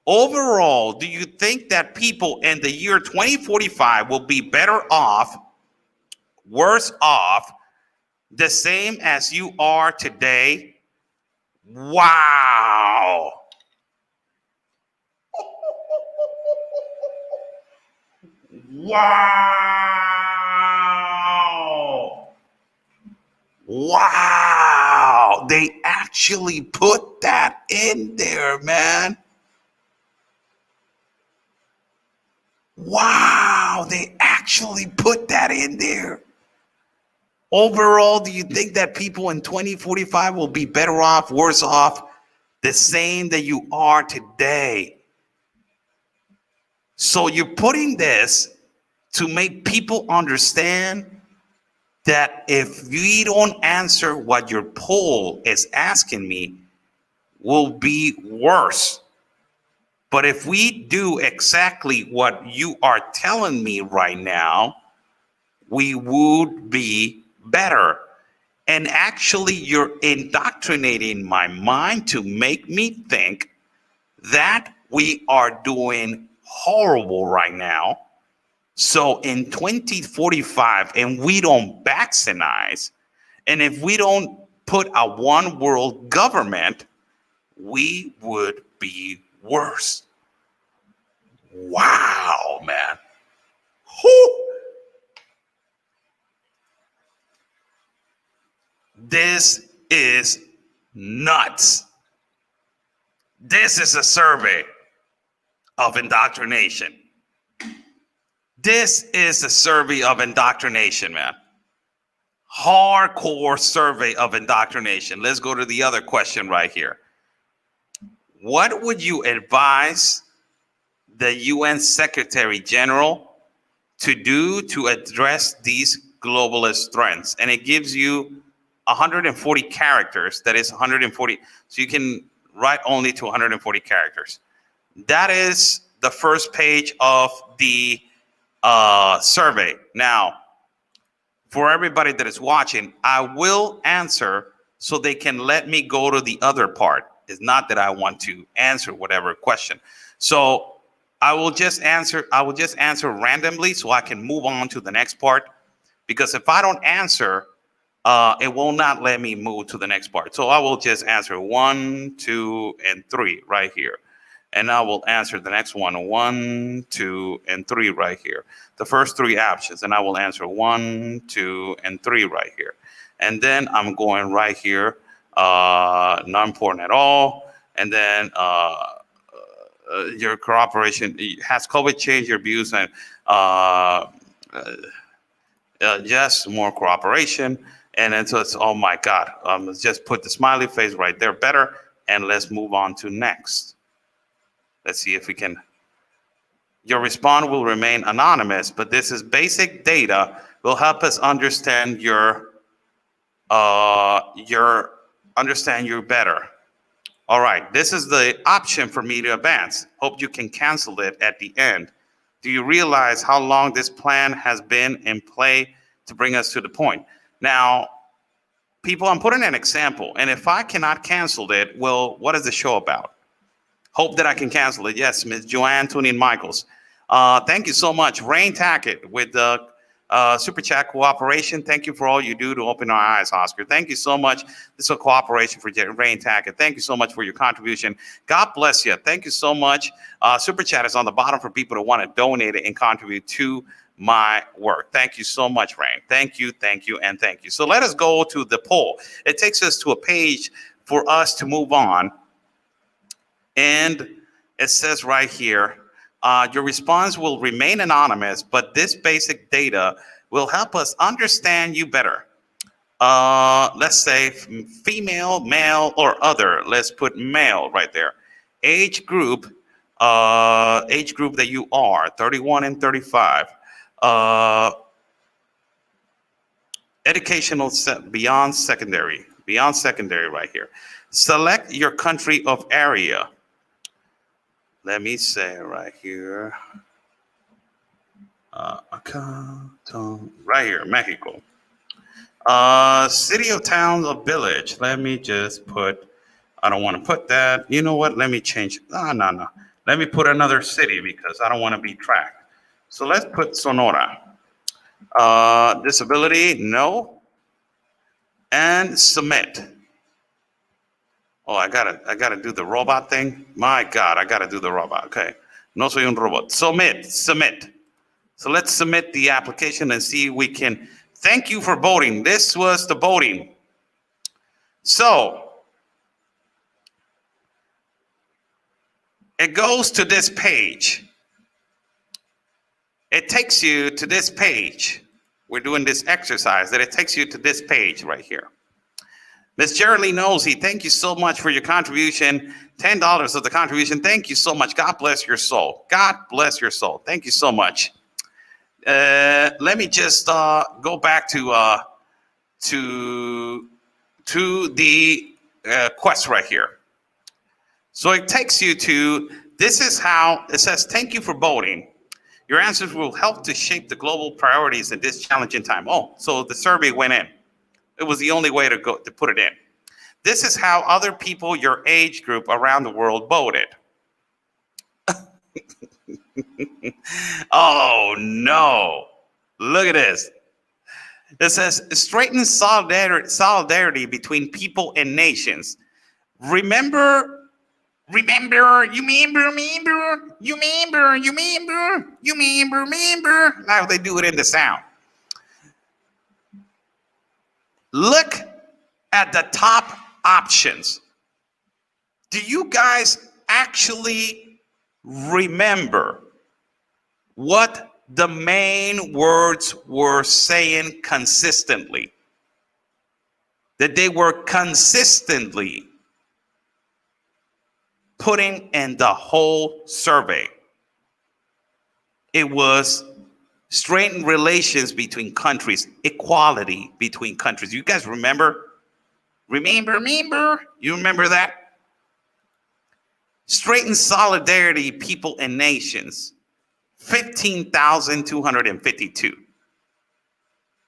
Speaker 1: overall, do you think that people in the year 2045 will be better off, worse off, the same as you are today? Wow. Wow. Wow. They actually put that in there, man. Wow. They actually put that in there. Overall, do you think that people in 2045 will be better off, worse off, the same that you are today? So you're putting this to make people understand that if we don't answer what your poll is asking me, will be worse. But if we do exactly what you are telling me right now, we would be better. And actually, you're indoctrinating my mind to make me think that we are doing horrible right now. So in 2045, and we don't vaccinate, and if we don't put a one world government, we would be worse. Wow, man. Whew. This is nuts. This is a survey of indoctrination. This is a survey of indoctrination, man. Hardcore survey of indoctrination. Let's go to the other question right here. What would you advise the UN Secretary General to do to address these globalist threats? And it gives you 140 characters. That is 140. So you can write only to 140 characters. That is the first page of the survey. Now, for everybody that is watching, I will answer so they can let me go to the other part. It's not that I want to answer whatever question. So I will just answer randomly so I can move on to the next part. Because if I don't answer, it will not let me move to the next part. So I will just answer 1, 2, and 3 right here. And I will answer the next one, 1, 2, and 3 right here. The first 3 options, and I will answer 1, 2, and 3 right here. And then I'm going right here, not important at all. And then your cooperation, has COVID changed your views? And yes, more cooperation. And then so it's, oh my God, let's just put the smiley face right there, better. And let's move on to next. Let's see if we can. Your response will remain anonymous, but this is basic data. Will help us understand your understand you better. All right, this is the option for me to advance. Hope you can cancel it at the end. Do you realize how long this plan has been in play to bring us to the point? Now, People, I'm putting an example. And if I cannot cancel it, well, what is the show about? Hope that I can cancel it. Yes, Ms. Joanne Tuning Michaels. Thank you so much. Rain Tackett with the Super Chat cooperation. Thank you for all you do to open our eyes, Oscar. Thank you so much. This is a cooperation for Rain Tackett. Thank you so much for your contribution. God bless you. Thank you so much. Super Chat is on the bottom for people that want to donate it and contribute to my work. Thank you so much, Rain. Thank you, and thank you. So let us go to the poll. It takes us to a page for us to move on. And it says right here, your response will remain anonymous, but this basic data will help us understand you better. Let's say female, male, or other. Let's put male right there. Age group that you are, 31 and 35. Educational beyond secondary right here. Select your country of area. Let me say right here. Right here, Mexico. City of town or village. Let me just put, I don't want to put that. You know what? Let me change. No. Let me put another city because I don't want to be tracked. So let's put Sonora. Disability, no. And submit. Oh, I gotta do the robot thing. My God, I gotta do the robot. Okay. No soy un robot. Submit. So let's submit the application and see if we can. Thank you for voting. This was the voting. So it goes to this page. It takes you to this page. We're doing this exercise that it takes you to this page right here. Miss Jerry Nosey, thank you so much for your contribution. $10 of the contribution. Thank you so much. God bless your soul. God bless your soul. Thank you so much. Let me just go back to the quest right here. So it takes you to, this is how, it says, thank you for voting. Your answers will help to shape the global priorities in this challenging time. Oh, so the survey went in. It was the only way to put it in. This is how other people your age group around the world voted. Oh, no. Look at this. It says, straighten solidarity between people and nations. Remember. Now they do it in the sound. Look at the top options. Do you guys actually remember what the main words were saying consistently? That they were consistently putting in the whole survey. It was straighten relations between countries, equality between countries. You guys remember? Remember? You remember that? Straighten solidarity, people and nations. 15,252.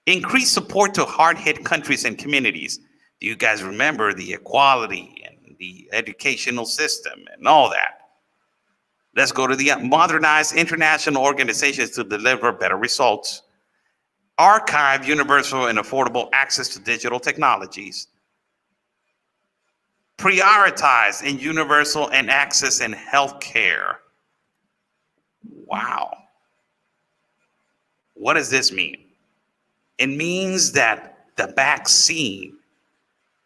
Speaker 1: Increase support to hard-hit countries and communities. Do you guys remember the equality and the educational system and all that? Let's go to the modernized international organizations to deliver better results. Archive universal and affordable access to digital technologies. Prioritize in universal and access in healthcare. Wow. What does this mean? It means that the vaccine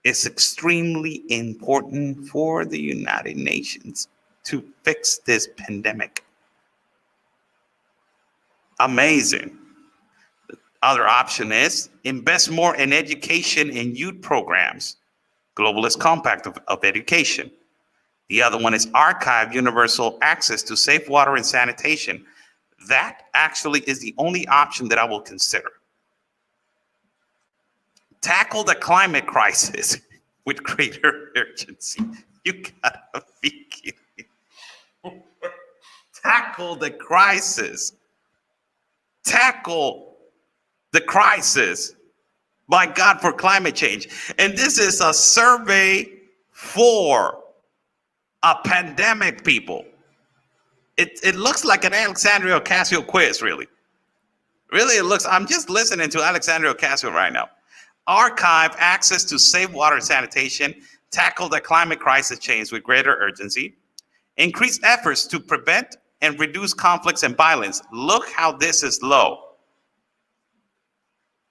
Speaker 1: is extremely important for the United Nations to fix this pandemic. Amazing. The other option is invest more in education and youth programs. Globalist Compact of Education. The other one is archive universal access to safe water and sanitation. That actually is the only option that I will consider. Tackle the climate crisis with greater urgency. You gotta be kidding. Tackle the crisis. Tackle the crisis by God, for climate change. And this is a survey for a pandemic, people. It looks like an Alexandria Ocasio quiz, really. Really, it looks, I'm just listening to Alexandria Ocasio right now. Archive access to safe water and sanitation, tackle the climate crisis change with greater urgency, increase efforts to prevent and reduce conflicts and violence. Look how this is low.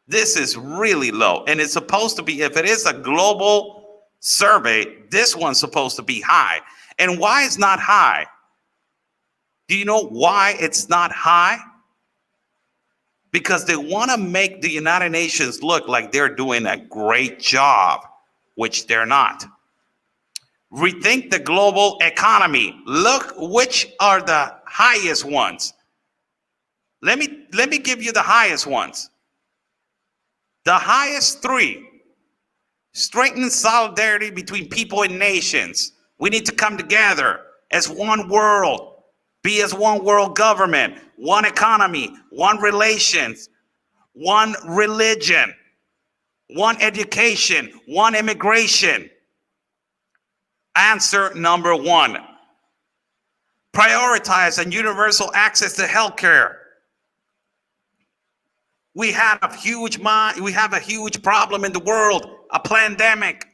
Speaker 1: This is really low. And it's supposed to be, if it is a global survey, this one's supposed to be high. And why it's not high? Do you know why it's not high? Because they want to make the United Nations look like they're doing a great job, which they're not. Rethink the global economy. Look which are the highest ones. Let me give you the highest ones. The highest three. Strengthen solidarity between people and nations. We need to come together as one world. Be as one world government, one economy, one relations, one religion, one education, one immigration. Answer number one. Prioritize and universal access to healthcare. We have a huge problem in the world, a pandemic.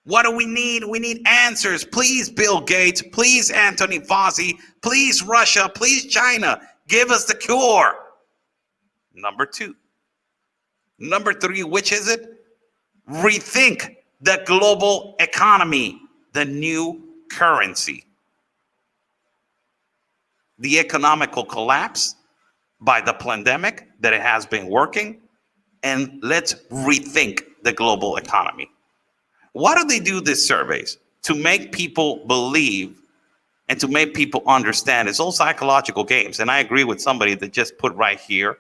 Speaker 1: What do we need? We need answers. Please, Bill Gates. Please, Anthony Fauci. Please, Russia. Please, China. Give us the cure. Number two. Number three, which is it? Rethink the global economy, the new currency. The economical collapse by the pandemic that it has been working, and let's rethink the global economy. Why do they do these surveys? To make people believe and to make people understand. It's all psychological games. And I agree with somebody that just put right here,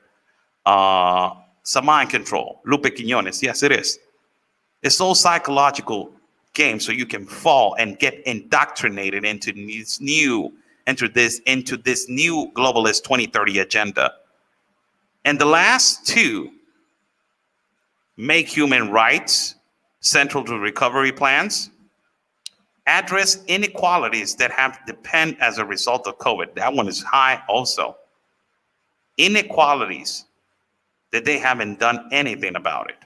Speaker 1: some mind control. Lupe Quiñones, yes, it is. It's all psychological games so you can fall and get indoctrinated into this new globalist 2030 agenda. And the last two, make human rights central to recovery plans, address inequalities that have depend as a result of COVID. That one is high also. Inequalities that they haven't done anything about it.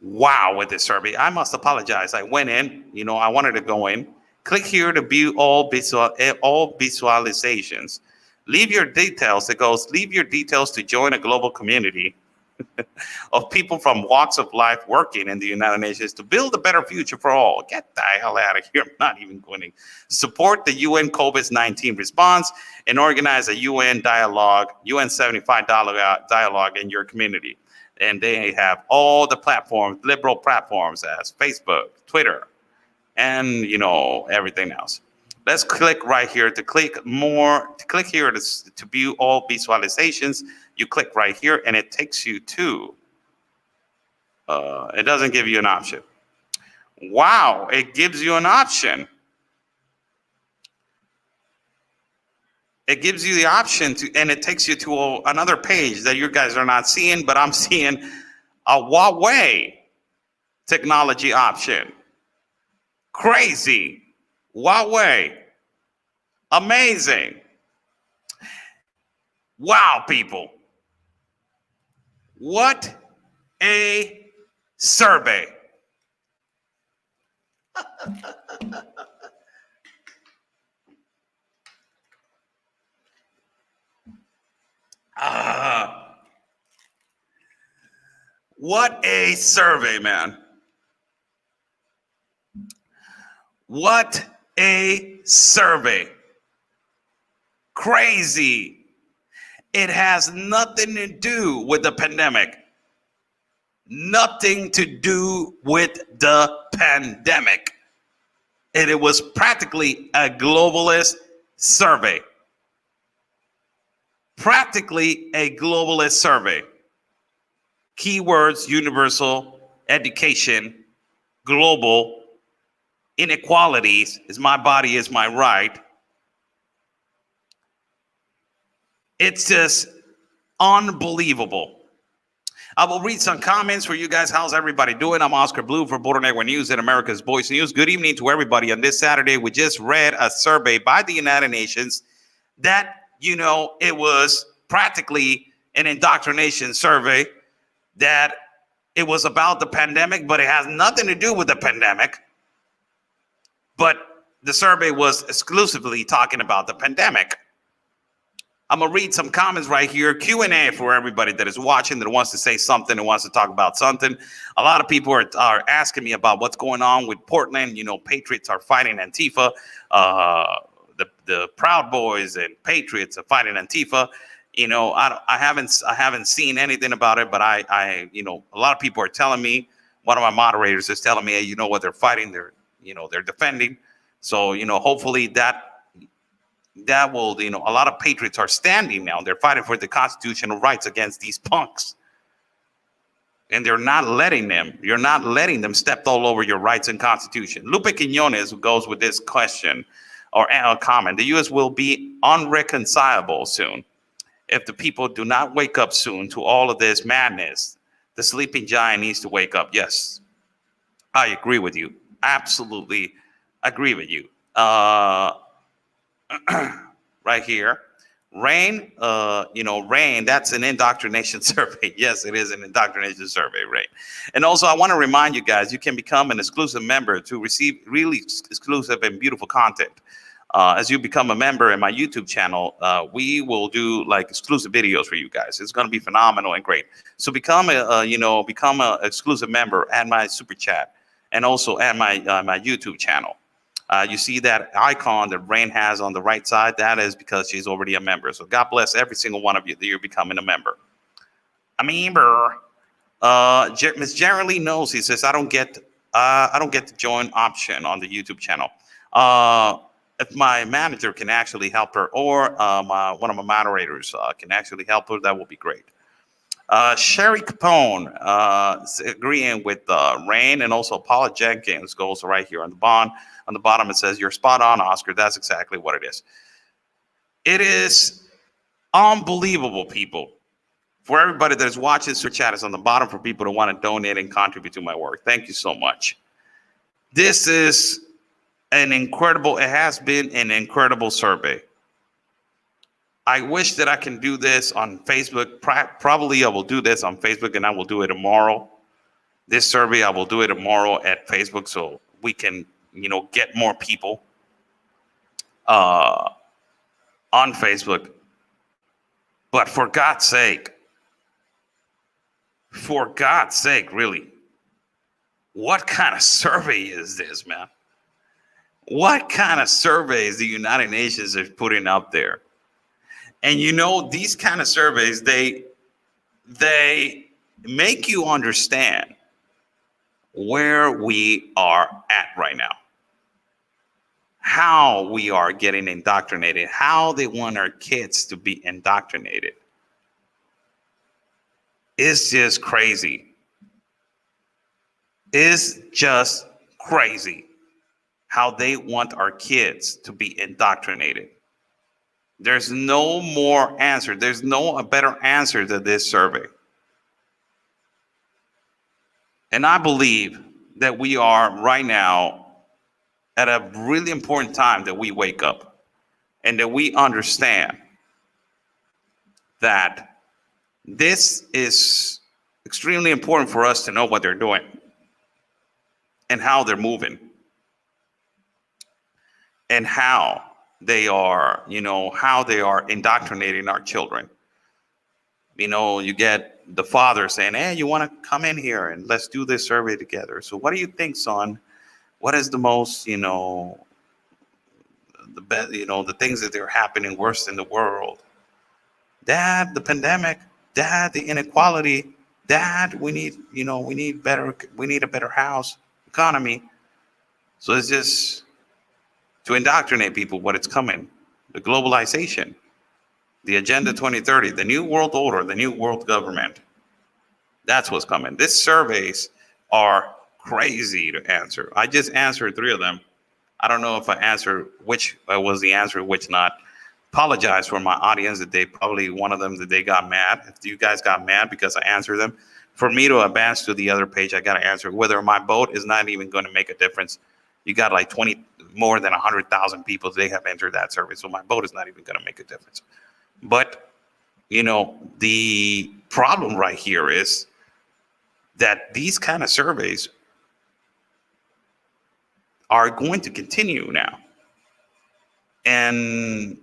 Speaker 1: Wow, with this survey. I must apologize. I went in, I wanted to go in. Click here to view all visualizations. Leave your details. It goes, leave your details to join a global community of people from walks of life working in the United Nations to build a better future for all. Get the hell out of here. I'm not even going to support the UN COVID-19 response and organize a UN dialogue, UN $75 dialogue in your community. And they have all the platforms, liberal platforms as Facebook, Twitter, and everything else. Let's click right here to click more. To click here to view all visualizations. You click right here and it takes you to, it doesn't give you an option. Wow, it gives you an option. It gives you the option to, and it takes you to another page that you guys are not seeing, but I'm seeing a Huawei technology option. Crazy. Huawei. Amazing. Wow, people. What a survey. What a survey, man. What a survey. Crazy. It has nothing to do with the pandemic. Nothing to do with the pandemic. And it was practically a globalist survey. Practically a globalist survey. Keywords: universal, education, global, inequalities, is my body, is my right. It's just unbelievable. I will read some comments for you guys. How's everybody doing? I'm Oscar Blue for Border Network News and America's Voice News. Good evening to everybody. On this Saturday, we just read a survey by the United Nations that, it was practically an indoctrination survey, that it was about the pandemic, but it has nothing to do with the pandemic. But the survey was exclusively talking about the pandemic. I'm going to read some comments right here. Q&A for everybody that is watching, that wants to say something and wants to talk about something. A lot of people are asking me about what's going on with Portland. Patriots are fighting Antifa. The Proud Boys and Patriots are fighting Antifa. I haven't seen anything about it, but a lot of people are telling me. One of my moderators is telling me, hey, you know what they're fighting? They're defending. So, hopefully that will, a lot of patriots are standing now. They're fighting for the constitutional rights against these punks. And you're not letting them step all over your rights and constitution. Lupe Quinones goes with this question or a comment. The U.S. will be unreconcilable soon if the people do not wake up soon to all of this madness. The sleeping giant needs to wake up. Yes, I agree with you. Absolutely agree with you. Right here, Rain, Rain, that's an indoctrination survey. Yes, it is an indoctrination survey, Rain. And also, I want to remind you guys, you can become an exclusive member to receive really exclusive and beautiful content. As you become a member in my YouTube channel, we will do like exclusive videos for you guys. It's going to be phenomenal and great. So become a exclusive member at my super chat and also at my YouTube channel. You see that icon that Rain has on the right side? That is because she's already a member. So God bless every single one of you that you're becoming a member. A member. Miss Jerry knows. He says, I don't get the join option on the YouTube channel. If my manager can actually help her, or one of my moderators can actually help her, that will be great. Sherry Capone agreeing with Rain, and also Paula Jenkins goes right here on the bottom. On the bottom, it says, you're spot on, Oscar. That's exactly what it is. It is unbelievable, people. For everybody that is watching, Super Chat is on the bottom for people that want to donate and contribute to my work. Thank you so much. This is it has been an incredible survey. I wish that I can do this on Facebook. Probably I will do this on Facebook, and I will do it tomorrow. This survey, I will do it tomorrow at Facebook, so we can, get more people on Facebook. But for God's sake, really, what kind of survey is this, man? What kind of surveys the United Nations is putting up there? And these kind of surveys, they make you understand where we are at right now, how we are getting indoctrinated, how they want our kids to be indoctrinated. It's just crazy. It's just crazy how they want our kids to be indoctrinated. There's no more answer. There's a better answer to this survey. And I believe that we are right now at a really important time that we wake up and that we understand that this is extremely important for us to know what they're doing and how they're moving and how they are, indoctrinating our children. You get the father saying, hey, you want to come in here and let's do this survey together. So what do you think, son? What is the most, the best, the things that are happening worse in the world? Dad, the pandemic. Dad, the inequality. Dad, we need a better house, economy. So it's just to indoctrinate people what it's coming. The globalization, the Agenda 2030, the new world order, the new world government. That's what's coming. These surveys are crazy to answer. I just answered 3 of them. I don't know if I answered which was the answer, which not. Apologize for my audience that one of them that they got mad. If you guys got mad because I answered them, For me to advance to the other page, I got to answer whether my vote is not even going to make a difference. You got like 20, more than 100,000 people, they have entered that survey. So my vote is not even going to make a difference. But, the problem right here is that these kind of surveys are going to continue now. And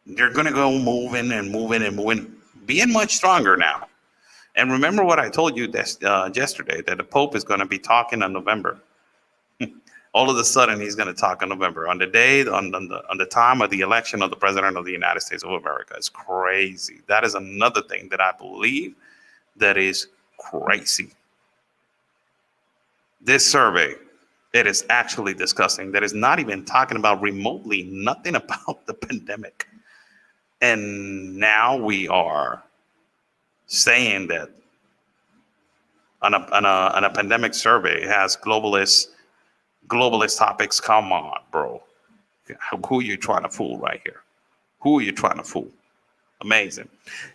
Speaker 1: they're going to go moving and moving and moving, being much stronger now. And remember what I told you yesterday, that the Pope is going to be talking in November. All of a sudden, he's going to talk in November on the day, on the time of the election of the President of the United States of America. It's crazy. That is another thing that I believe that is crazy. This survey, it is actually disgusting. That is not even talking about remotely nothing about the pandemic. And now we are saying that on a pandemic survey has globalist topics. Come on, bro. Who are you trying to fool right here? Who are you trying to fool? Amazing.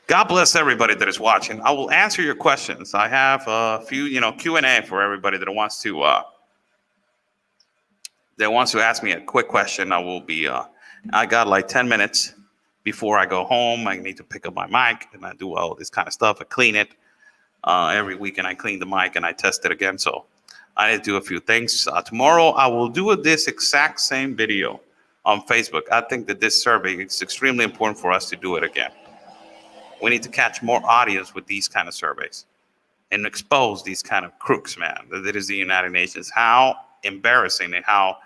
Speaker 1: God bless everybody that is watching. I will answer your questions. I have a few, Q&A for everybody that wants to ask me a quick question. I got like 10 minutes before I go home. I need to pick up my mic and I do all this kind of stuff. I clean it every week, and I clean the mic and I test it again. So I need to do a few things. Tomorrow I will do this exact same video on Facebook. I think that this survey is extremely important for us to do it again. We need to catch more audience with these kind of surveys and expose these kind of crooks, man. That is the United Nations. How embarrassing and how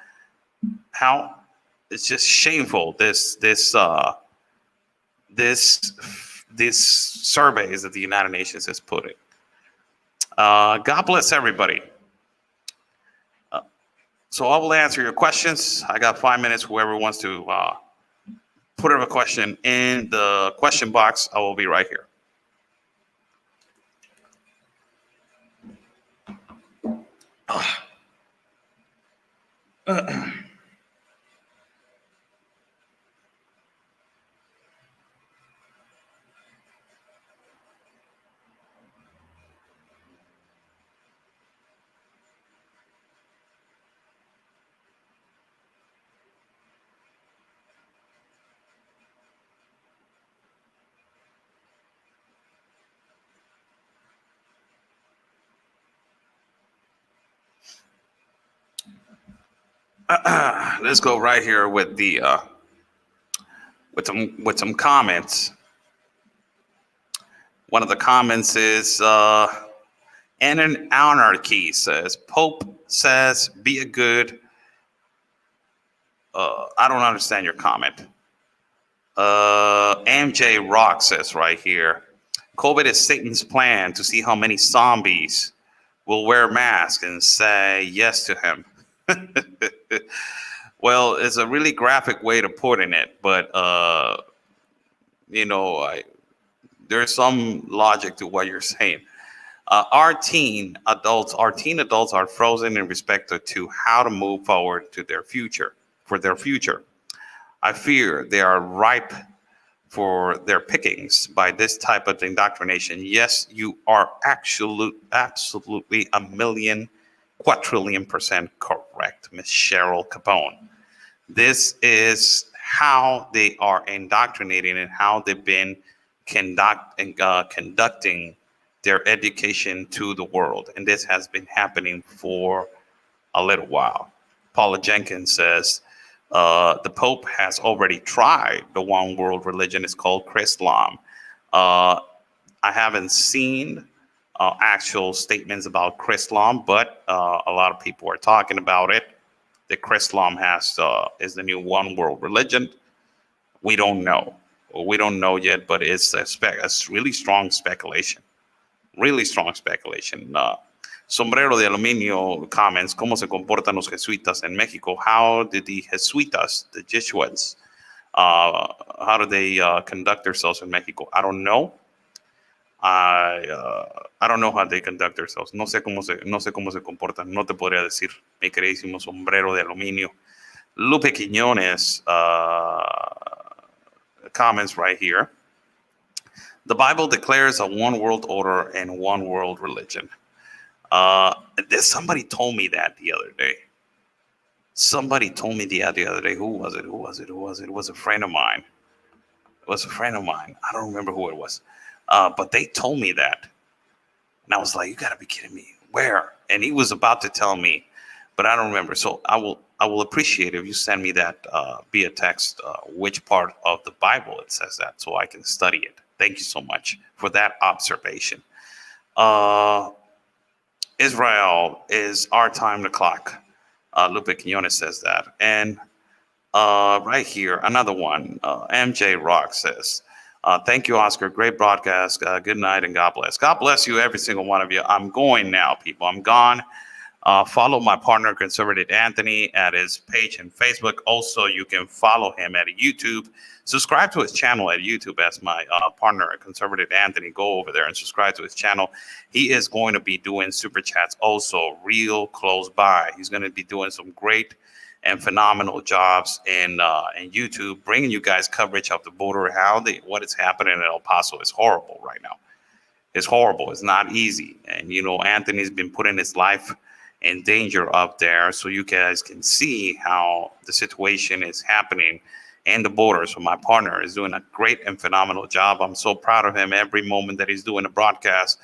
Speaker 1: it's just shameful. This surveys that the United Nations is putting. God bless everybody. So I will answer your questions. I got 5 minutes. Whoever wants to put a question in the question box, I will be right here. Let's go right here with the with some comments. One of the comments is and an anarchy says Pope says be a good. I don't understand your comment. MJ Rock says right here, COVID is Satan's plan to see how many zombies will wear masks and say yes to him. Well, it's a really graphic way to putting it, but there's some logic to what you're saying. Our teen adults are frozen in respect to how to move forward to their future. I fear they are ripe for their pickings by this type of indoctrination. Yes, you are absolutely a million quadrillion% correct, Miss Cheryl Capone. This is how they are indoctrinating and how they've been conducting their education to the world. And this has been happening for a little while. Paula Jenkins says, the Pope has already tried the one world religion. It's called Chrislam. I haven't seen actual statements about Chrislam, but a lot of people are talking about it. The Chrislam is the new one world religion. We don't know. We don't know yet, but it's a really strong speculation. Really strong speculation. Sombrero de Aluminio comments, ¿cómo se comportan los jesuitas en México? How did the jesuitas, the Jesuits, how do they conduct themselves in Mexico? I don't know. I don't know how they conduct themselves. No sé cómo se comportan. No te podría decir, mi queridísimo sombrero de aluminio. Lupe Quiñones comments right here. The Bible declares a one world order and one world religion. Somebody told me that the other day. Somebody told me the other day. Who was it? Who was it? Who was it? It was a friend of mine. It was a friend of mine. I don't remember who it was. But they told me that. And I was like, you gotta be kidding me. Where? And he was about to tell me, but I don't remember. So I will appreciate if you send me that via text, which part of the Bible it says that, so I can study it. Thank you so much for that observation. Uh, Israel is our time to clock. Lupe Quinones says that. And right here, another one. MJ Rock says, thank you, Oscar. Great broadcast. Good night and God bless. God bless you, every single one of you. I'm going now, people. I'm gone. Follow my partner, Conservative Anthony, at his page and Facebook. Also, you can follow him at YouTube. Subscribe to his channel at YouTube as my partner, Conservative Anthony. Go over there and subscribe to his channel. He is going to be doing super chats also real close by. He's going to be doing some great and phenomenal jobs in YouTube, bringing you guys coverage of the border, what is happening in El Paso is horrible right now. It's horrible. It's not easy. And, Anthony's been putting his life in danger up there, so you guys can see how the situation is happening in the border. So my partner is doing a great and phenomenal job. I'm so proud of him every moment that he's doing a broadcast.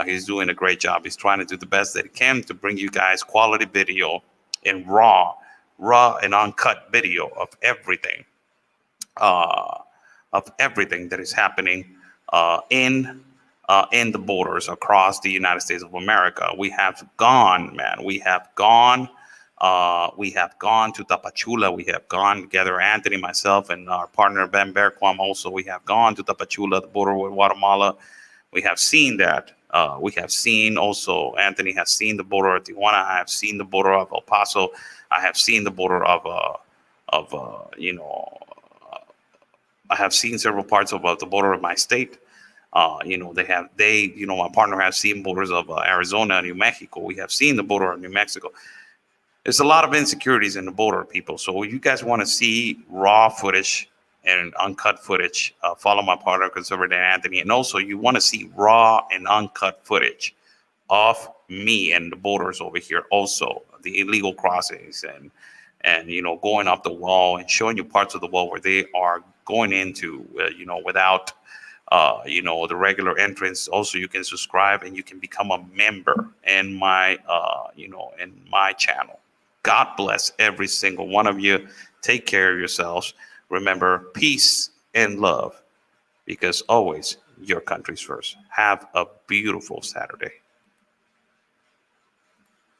Speaker 1: He's doing a great job. He's trying to do the best that he can to bring you guys quality video in raw and uncut video of everything that is happening in the borders across the United States of America. We have gone, man. We have gone to Tapachula. We have gone together, Anthony, myself, and our partner Ben Berquam. Also, we have gone to Tapachula, the border with Guatemala. We have seen that. We have seen also, Anthony has seen the border of Tijuana. I have seen the border of El Paso. I have seen the border of I have seen several parts of the border of my state. My partner has seen borders of Arizona and New Mexico. We have seen the border of New Mexico. There's a lot of insecurities in the border, people. So if you guys want to see raw footage and uncut footage, follow my partner, Conservative Anthony. And also, you want to see raw and uncut footage of me and the borders over here. Also, the illegal crossings and going up the wall and showing you parts of the wall where they are going into, without the regular entrance. Also, you can subscribe and you can become a member in my in my channel. God bless every single one of you. Take care of yourselves. Remember, peace and love, because always your country's first. Have a beautiful Saturday.